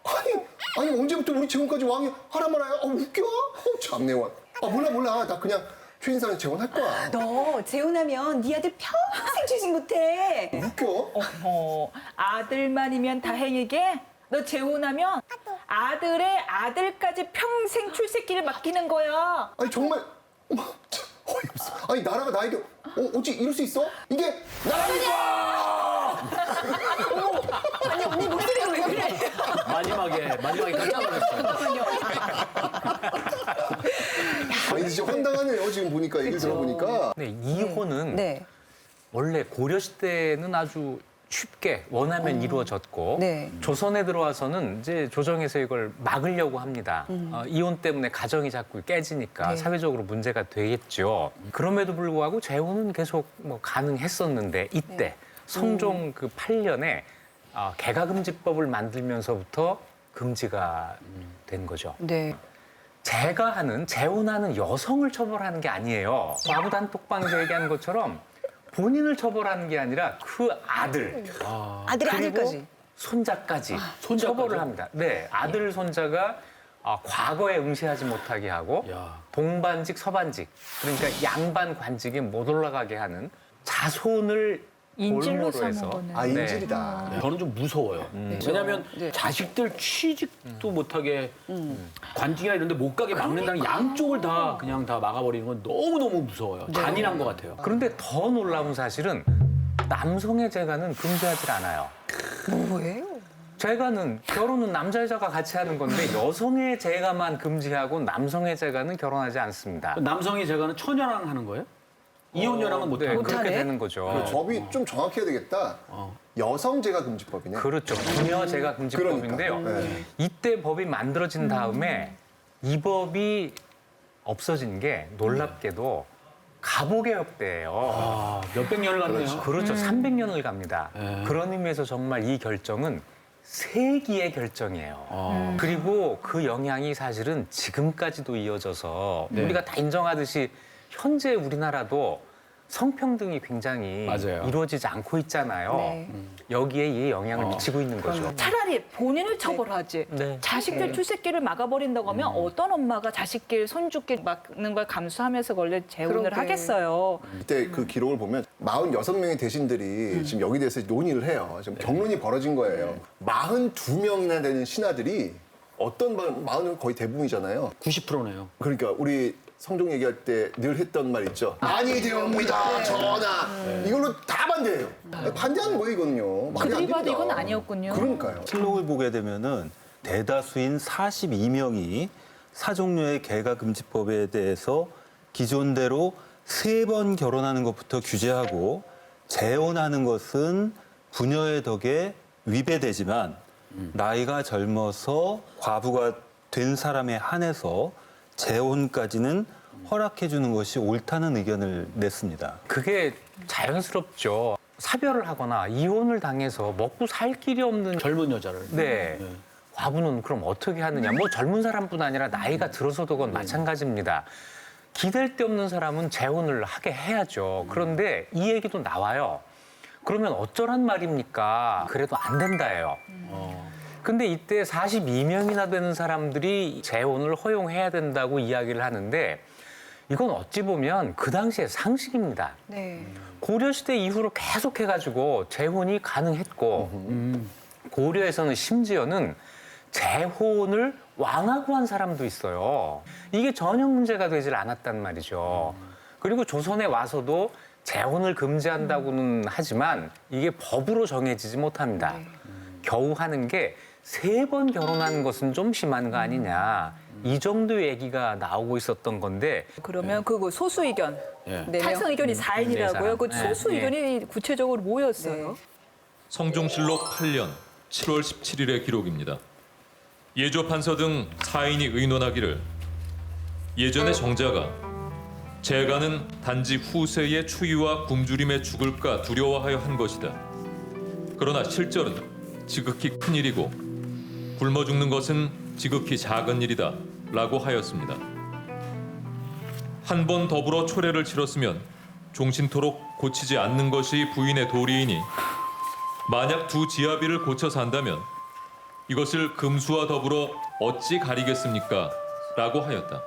아니 언제부터 우리 재혼까지 왕이 하라 말아야? 웃겨? 참내 왕. 몰라. 나 그냥 최진상에 재혼할 거야. 너 재혼하면 네 아들 평생 취직 못해. 웃겨? 아들만이면 다행이게 너 재혼하면 아들의 아들까지 평생 출세길을 맡기는 거야. 아니 정말 어머, 참, 어이없어. 아니 나라가 나에게 어찌 이럴 수 있어? 이게 나라니까! 아니 언니 목소리가 왜 그래? 마지막에 깜짝 놀랐어요. 아니 진짜 황당하네요. 지금 보니까 얘기를 들어보니까. 근데 이혼은 네. 원래 고려 시대는 아주 쉽게 원하면 이루어졌고 네. 조선에 들어와서는 이제 조정에서 이걸 막으려고 합니다. 이혼 때문에 가정이 자꾸 깨지니까 네. 사회적으로 문제가 되겠죠. 그럼에도 불구하고 재혼은 계속 뭐 가능했었는데 이때 네. 성종 그 8년에 개가금지법을 만들면서부터 금지가 된 거죠. 네. 재혼하는 여성을 처벌하는 게 아니에요. 과부 단톡방에서 얘기하는 것처럼 본인을 처벌하는 게 아니라 그 아들 아들의 그리고 아들까지. 손자까지 손자까지요? 처벌을 합니다. 네, 아들 손자가 과거에 응시하지 못하게 하고 야. 동반직 서반직 그러니까 양반 관직에 못 올라가게 하는 자손을 인질로 볼모로 해서 삼은 거는. 아 인질이다. 저는 좀 무서워요. 왜냐하면 네. 자식들 취직도 못하게 관직이나 이런 데 못 가게 막는다는 양쪽을 다 그냥 다 막아버리는 건 너무너무 무서워요. 잔인한 것 같아요. 그런데 더 놀라운 사실은 남성의 재간은 금지하지 않아요. 뭐예요? 재간은 결혼은 남자 여자가 같이 하는 건데 여성의 재가만 금지하고 남성의 재간은 결혼하지 않습니다. 남성의 재간은 처녀랑 하는 거예요? 이혼녀랑은 못 네, 하는 그렇게 못하네? 되는 거죠. 법이 좀 정확해야 되겠다. 여성재가 금지법이네. 그렇죠. 부녀제가 금지법인데요. 그러니까. 네. 이때 법이 만들어진 다음에 이 법이 없어진 게 놀랍게도 가보개혁 때예요. 몇백 년을 갔네요. 그렇죠. 300년을 갑니다. 네. 그런 의미에서 정말 이 결정은 세기의 결정이에요. 그리고 그 영향이 사실은 지금까지도 이어져서 네. 우리가 다 인정하듯이 현재 우리나라도 성평등이 굉장히 맞아요. 이루어지지 않고 있잖아요. 네. 여기에 이 영향을 미치고 있는 거죠. 차라리 본인을 처벌하지. 네. 자식들 출세길을 막아버린다고 하면 어떤 엄마가 자식길, 손주길 막는 걸 감수하면서 원래 재혼을 그러게. 하겠어요. 이때 그 기록을 보면 46명의 대신들이 지금 여기 대해서 논의를 해요. 지금 경론이 벌어진 거예요. 42명이나 되는 신하들이 어떤 40은 거의 대부분이잖아요. 90%네요. 그러니까 우리 성종 얘기할 때 늘 했던 말 있죠. 많이 되옵니다, 전하. 이걸로 다 반대해요. 반대하는 거예요, 이거는요. 말이 안 그들이 봐도 됩니다. 이건 아니었군요. 그러니까요. 실록을 보게 되면은 대다수인 42명이 사종녀의 개가금지법에 대해서 기존대로 3번 결혼하는 것부터 규제하고 재혼하는 것은 부녀의 덕에 위배되지만 나이가 젊어서 과부가 된 사람에 한해서 재혼까지는 허락해 주는 것이 옳다는 의견을 냈습니다. 그게 자연스럽죠. 사별을 하거나 이혼을 당해서 먹고 살 길이 없는 젊은 여자를. 네. 과부는 그럼 어떻게 하느냐. 뭐 젊은 사람뿐 아니라 나이가 들어서도 그건 마찬가지입니다. 기댈 데 없는 사람은 재혼을 하게 해야죠. 그런데 이 얘기도 나와요. 그러면 어쩌란 말입니까? 그래도 안 된다예요. 근데 이때 42명이나 되는 사람들이 재혼을 허용해야 된다고 이야기를 하는데 이건 어찌 보면 그 당시의 상식입니다. 네. 고려시대 이후로 계속해가지고 재혼이 가능했고 고려에서는 심지어는 재혼을 왕하고 한 사람도 있어요. 이게 전혀 문제가 되질 않았단 말이죠. 그리고 조선에 와서도 재혼을 금지한다고는 하지만 이게 법으로 정해지지 못합니다. 겨우 하는 게 3번 결혼하는 것은 좀 심한 거 아니냐. 이 정도 얘기가 나오고 있었던 건데 그러면 그 소수 의견, 네 찬성 명. 의견이 네 4인이라고요. 사람. 그 소수 네. 의견이 구체적으로 뭐였어요? 성종실록 8년 7월 17일의 기록입니다. 예조 판서 등 4인이 의논하기를 예전의 정자가 재가는 단지 후세의 추위와 굶주림에 죽을까 두려워하여 한 것이다. 그러나 실절은 지극히 큰 일이고 굶어 죽는 것은 지극히 작은 일이다 라고 하였습니다. 한 번 더불어 초례를 치렀으면 종신토록 고치지 않는 것이 부인의 도리이니 만약 두 지아비를 고쳐 산다면 이것을 금수와 더불어 어찌 가리겠습니까? 라고 하였다.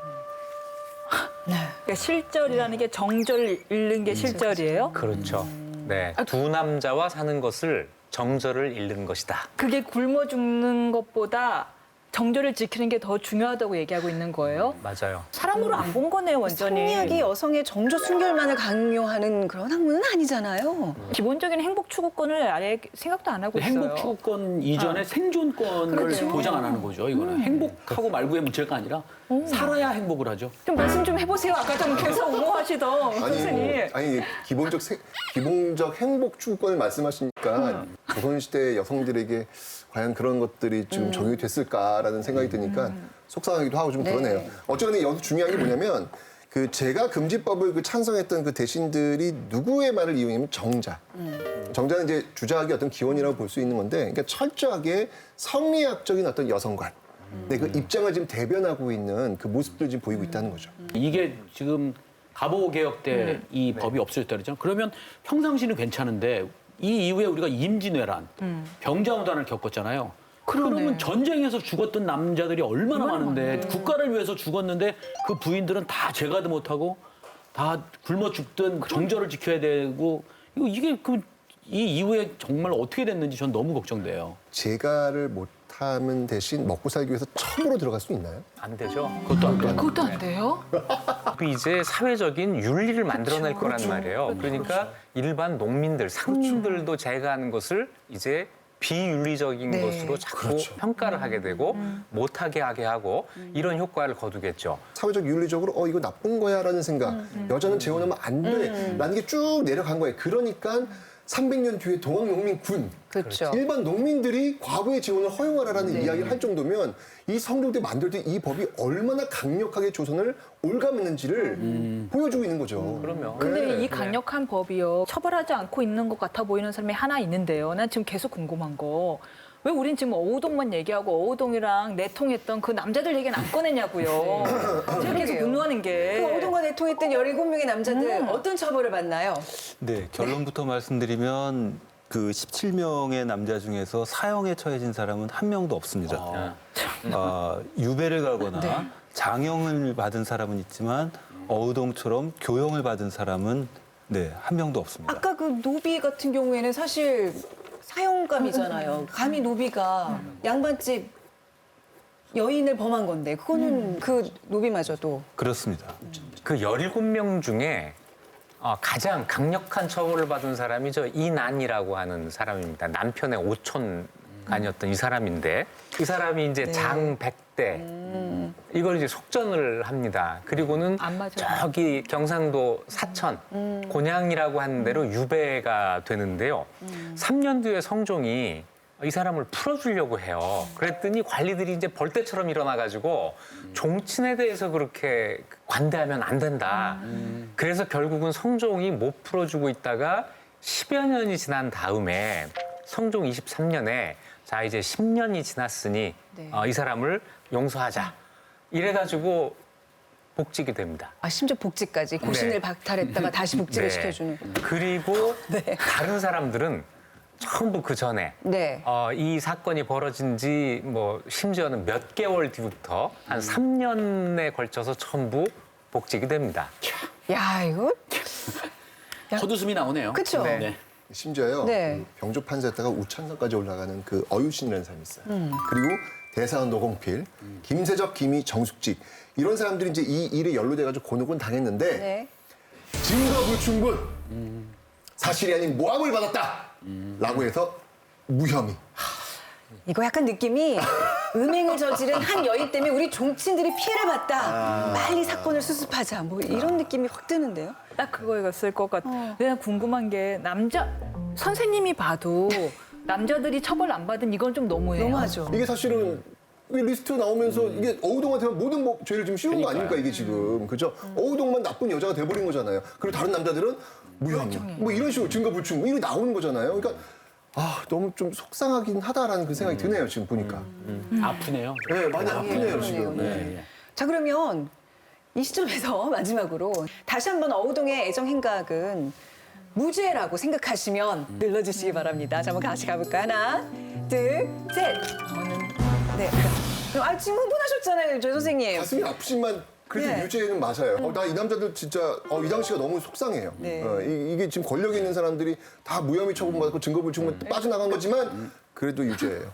그러니까 실절이라는 게 정절을 잃는 게 실절이에요? 그렇죠. 네, 두 남자와 사는 것을 정절을 잃는 것이다. 그게 굶어 죽는 것보다 정절을 지키는 게 더 중요하다고 얘기하고 있는 거예요? 맞아요. 사람으로 안 본 거네요, 완전히. 성리학이 여성의 정조 순결만을 강요하는 그런 학문은 아니잖아요. 기본적인 행복 추구권을 아예 생각도 안 하고 있어요. 행복 추구권 이전에 생존권을 그렇죠. 보장 안 하는 거죠. 이거는 행복하고 말고의 문제가 아니라 살아야 행복을 하죠. 좀 말씀 좀 해보세요. 아까 좀 계속 옹호하시던 선생님. 아니 기본적 행복 추구권을 말씀하시니까 조선시대 여성들에게 과연 그런 것들이 좀 적용이 됐을까라는 생각이 드니까 속상하기도 하고 좀 그러네요. 어쨌든 여기서 중요한 게 뭐냐면 그 제가 금지법을 그 찬성했던 그 대신들이 누구의 말을 이용하면 정자. 정자는 이제 주자학의 어떤 기원이라고 볼 수 있는 건데, 그러니까 철저하게 성리학적인 어떤 여성관. 네, 그 입장을 지금 대변하고 있는 그 모습들을 지금 보이고 있다는 거죠. 이게 지금 가보 개혁 때 이 법이 없어졌다 그랬잖아요. 그러면 평상시는 괜찮은데 이 이후에 우리가 임진왜란, 병자호란을 겪었잖아요. 그러면 전쟁에서 죽었던 남자들이 얼마나 많은데 국가를 위해서 죽었는데 그 부인들은 다 제가도 못하고 다 굶어 죽든 정절을 지켜야 되고 이게 이 이후에 정말 어떻게 됐는지 전 너무 걱정돼요. 재가를 못하면 대신 먹고 살기 위해서 첩으로 들어갈 수 있나요? 안 되죠. 그것도 안 돼요. 그것도 안 돼요? 그 이제 사회적인 윤리를 만들어낼 거란 말이에요. 그러니까 일반 농민들, 상민들도 제가하는 것을 이제 비윤리적인 것으로 자꾸 평가를 하게 되고 못하게 하게 하고 이런 효과를 거두겠죠. 사회적 윤리적으로 이거 나쁜 거야라는 생각. 여자는 재혼하면 안 돼. 라는 게 쭉 내려간 거예요. 그러니까 300년 뒤에 동학농민군, 그렇죠. 일반 농민들이 과부의 재혼을 허용하라라는 이야기를 할 정도면 이 성조대 만들 때 이 법이 얼마나 강력하게 조선을 올감했는지를 보여주고 있는 거죠. 그러면. 근데 이 강력한 법이요. 처벌하지 않고 있는 것 같아 보이는 사람이 하나 있는데요. 난 지금 계속 궁금한 거. 왜 우린 지금 어우동만 얘기하고 어우동이랑 내통했던 그 남자들 얘기는 안 꺼내냐고요. 제가 계속 분노하는 게. 그 어동과 내통했던 17명의 남자들 어떤 처벌을 받나요? 네, 결론부터 말씀드리면 그 17명의 남자 중에서 사형에 처해진 사람은 한 명도 없습니다. 유배를 가거나 장형을 받은 사람은 있지만 어우동처럼 교형을 받은 사람은 한 명도 없습니다. 아까 그 노비 같은 경우에는 사실 사형감이잖아요. 감히 노비가 양반집 여인을 범한 건데 그거는 그 노비마저도 그렇습니다. 그 17명 중에 가장 강력한 처벌을 받은 사람이 이난이라고 하는 사람입니다. 남편의 오촌간이었던 이 사람인데 이 사람이 이제 장 100대 이걸 이제 속전을 합니다. 그리고는 안 맞아요. 저기 경상도 사천 곤양이라고 하는 데로 유배가 되는데요. 3년 뒤에 성종이 이 사람을 풀어주려고 해요. 그랬더니 관리들이 이제 벌떼처럼 일어나가지고 종친에 대해서 그렇게 관대하면 안 된다. 그래서 결국은 성종이 못 풀어주고 있다가 10여 년이 지난 다음에 성종 23년에 자 이제 10년이 지났으니 이 사람을 용서하자. 이래가지고 복직이 됩니다. 심지어 복직까지 고신을 박탈했다가 다시 복직을 시켜주는. 그리고 다른 사람들은 전부 그 전에 이 사건이 벌어진 지 심지어는 몇 개월 뒤부터 한 3년에 걸쳐서 전부 복직이 됩니다. 야, 이거 헛웃음이 나오네요. 그쵸? 네. 심지어요. 네. 병조 판사였다가 우찬성까지 올라가는 그 어유신이라는 사람이 있어요. 그리고 대사원 노공필, 김세적, 김희, 정숙직 이런 사람들이 이제 이 일에 연루돼가지고 곤혹은 당했는데 증거 불충분, 사실이 아닌 모함을 받았다라고 해서 무혐의. 이거 약간 느낌이 음행을 저지른 한 여인 때문에 우리 종친들이 피해를 봤다. 빨리 사건을 수습하자. 이런 느낌이 확 드는데요. 딱 그거였을 것 같아. 내가 궁금한 게 선생님이 봐도 남자들이 처벌 안 받은 이건 좀 너무해요. 너무하죠. 이게 사실은 이 리스트 나오면서 이게 어우동한테 모든 죄를 좀 씌운 거 아닙니까 이게 지금 그죠? 어우동만 나쁜 여자가 돼버린 거잖아요. 그리고 다른 남자들은 무혐의 이런 식으로 증거 불충분 이렇게 나오는 거잖아요. 그러니까 너무 좀 속상하긴 하다라는 그 생각이 드네요 지금 보니까. 아프네요. 네, 많이 아프네요 지금. 네. 자, 그러면 이 시점에서 마지막으로 다시 한번 어우동의 애정 행각은 무죄라고 생각하시면 눌러주시기 바랍니다. 자, 한번 같이 가볼까요? 하나, 둘, 셋. 네. 지금 흥분하셨잖아요, 저 선생님. 가슴이 아프지만 그래도 네. 유죄는 맞아요. 나 이 남자들 진짜 이 당시가 너무 속상해요. 네. 이게 지금 권력이 있는 사람들이 다 무혐의 처분받고 증거불충분 빠져나간 거지만 그래도 유죄예요.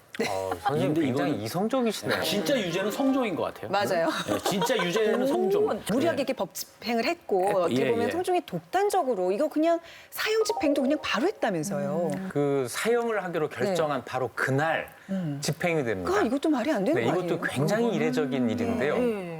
선생님 근데 굉장히 이건- 이성적이시네요. 진짜 유죄는 성종인 것 같아요. 맞아요. 네, 진짜 유죄는 성종. 무리하게 이렇게 법 집행을 했고 어떻게 예, 보면 예. 성종이 독단적으로 이거 그냥 사형 집행도 그냥 바로 했다면서요. 그 사형을 하기로 결정한 바로 그날 집행이 됩니다. 그러니까 이것도 말이 안 되는 네, 거 아니에요? 이것도 굉장히 이례적인 일인데요.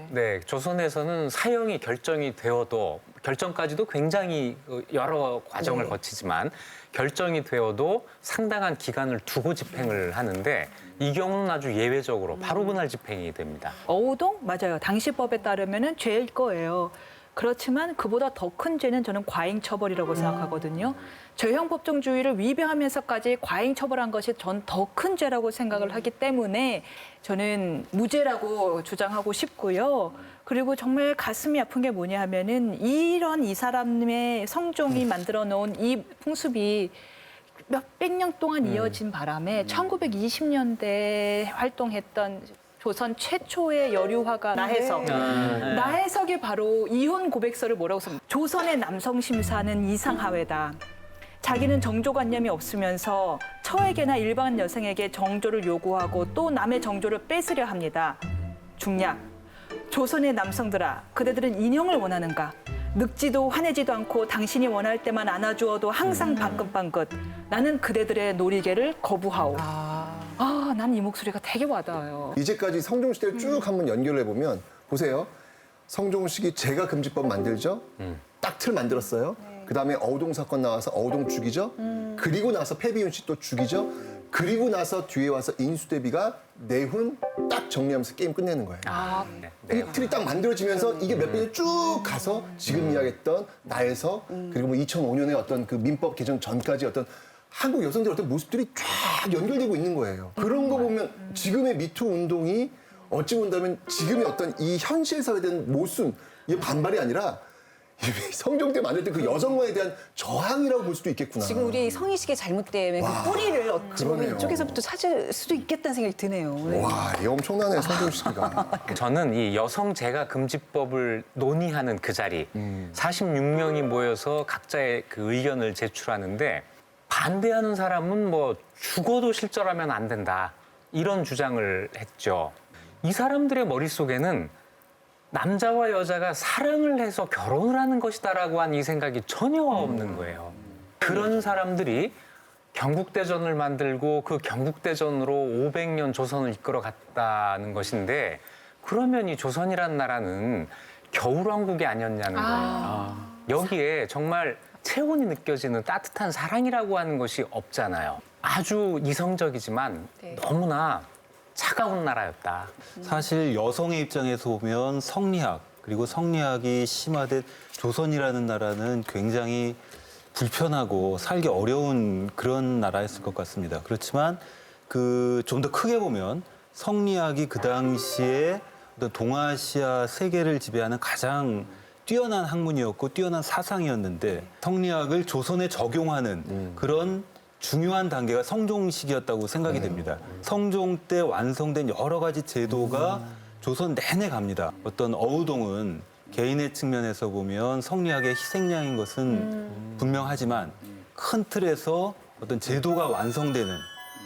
네, 조선에서는 사형이 결정이 되어도 결정까지도 굉장히 여러 과정을 거치지만 결정이 되어도 상당한 기간을 두고 집행을 하는데 이 경우는 아주 예외적으로 바로 그날 집행이 됩니다. 어우동 맞아요. 당시 법에 따르면은 죄일 거예요. 그렇지만 그보다 더 큰 죄는 저는 과잉 처벌이라고 생각하거든요. 저형 법정주의를 위배하면서까지 과잉 처벌한 것이 전 더 큰 죄라고 생각을 하기 때문에 저는 무죄라고 주장하고 싶고요. 그리고 정말 가슴이 아픈 게 뭐냐 하면은 이런 이 사람의 성종이 만들어 놓은 이 풍습이 몇백 년 동안 이어진 바람에 1920년대에 활동했던 조선 최초의 여류화가 나혜석. 나혜석이 바로 이혼 고백서를 뭐라고 씁니까? 조선의 남성 심사는 이상하회다. 자기는 정조관념이 없으면서 처에게나 일반 여성에게 정조를 요구하고 또 남의 정조를 뺏으려 합니다. 중략. 조선의 남성들아, 그대들은 인형을 원하는가? 늙지도 화내지도 않고 당신이 원할 때만 안아주어도 항상 방긋방긋. 나는 그대들의 놀이개를 거부하오. 난 이 목소리가 되게 와닿아요. 이제까지 성종 시대를 쭉 한번 연결해 보면 보세요. 성종식이 제가 금지법 만들죠. 딱 틀 만들었어요. 그다음에 어우동 사건 나와서 어우동 죽이죠. 그리고 나서 패비윤 씨 또 죽이죠. 그리고 나서 뒤에 와서 인수대비가 내훈 딱 정리하면서 게임 끝내는 거예요. 이 틀이 딱 만들어지면서 이게 몇 년이 쭉 가서 지금 이야기했던 나혜석 그리고 뭐 2005년에 어떤 그 민법 개정 전까지 어떤 한국 여성들의 어떤 모습들이 쫙 연결되고 있는 거예요. 그런 거 보면 지금의 미투 운동이 어찌 본다면 지금의 어떤 이 현실 사회에 대한 모순, 이게 반발이 아니라 성종 때 만들 때 그 여성과에 대한 저항이라고 볼 수도 있겠구나. 지금 우리 성희식의 잘못되면 그 뿌리를 어찌 보면 그러네요. 이쪽에서부터 찾을 수도 있겠다는 생각이 드네요. 네. 와, 이거 엄청나네, 성종 시기가. 저는 이 여성재가 금지법을 논의하는 그 자리, 46명이 모여서 각자의 그 의견을 제출하는데 반대하는 사람은 뭐 죽어도 실절하면 안 된다 이런 주장을 했죠. 이 사람들의 머릿속에는 남자와 여자가 사랑을 해서 결혼을 하는 것이다라고 한 이 생각이 전혀 없는 거예요. 그런 사람들이 경국대전을 만들고 그 경국대전으로 500년 조선을 이끌어갔다는 것인데 그러면 이 조선이란 나라는 겨울왕국이 아니었냐는 거예요. 여기에 정말 체온이 느껴지는 따뜻한 사랑이라고 하는 것이 없잖아요. 아주 이성적이지만 너무나 차가운 나라였다. 사실 여성의 입장에서 보면 성리학 그리고 성리학이 심화된 조선이라는 나라는 굉장히 불편하고 살기 어려운 그런 나라였을 것 같습니다. 그렇지만 그 좀 더 크게 보면 성리학이 그 당시에 어떤 동아시아 세계를 지배하는 가장 뛰어난 학문이었고 뛰어난 사상이었는데 성리학을 조선에 적용하는 그런 중요한 단계가 성종 시기였다고 생각이 됩니다. 성종 때 완성된 여러 가지 제도가 조선 내내 갑니다. 어떤 어우동은 개인의 측면에서 보면 성리학의 희생양인 것은 분명하지만 큰 틀에서 어떤 제도가 완성되는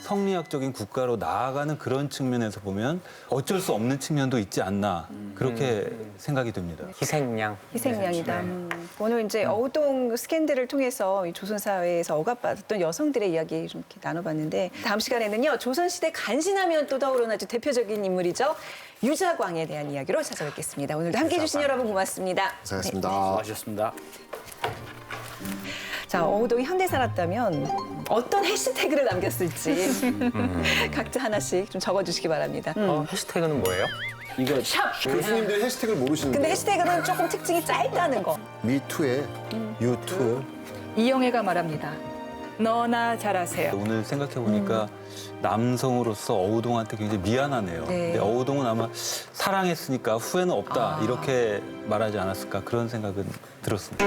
성리학적인 국가로 나아가는 그런 측면에서 보면 어쩔 수 없는 측면도 있지 않나 그렇게 생각이 됩니다. 희생양. 희생양이다. 오늘 이제 어우동 스캔들을 통해서 이 조선 사회에서 억압받았던 여성들의 이야기 좀 이렇게 나눠봤는데 다음 시간에는요 조선시대 간신하면 또 떠오르는 아주 대표적인 인물이죠 유자광에 대한 이야기로 찾아뵙겠습니다. 오늘도 함께해 주신 여러분 고맙습니다. 고생하셨습니다. 수고하셨습니다. 자, 어우동이 현대사였다면 어떤 해시태그를 남겼을지 각자 하나씩 좀 적어주시기 바랍니다. 해시태그는 뭐예요? 이거 샵! 교수님들 해시태그를 모르시는데. 근데 해시태그는 조금 특징이 짧다는 거. 미투에 유투. 이영애가 말합니다. 너나 잘하세요. 오늘 생각해 보니까 남성으로서 어우동한테 굉장히 미안하네요. 네. 근데 어우동은 아마 사랑했으니까 후회는 없다 이렇게 말하지 않았을까 그런 생각은 들었습니다.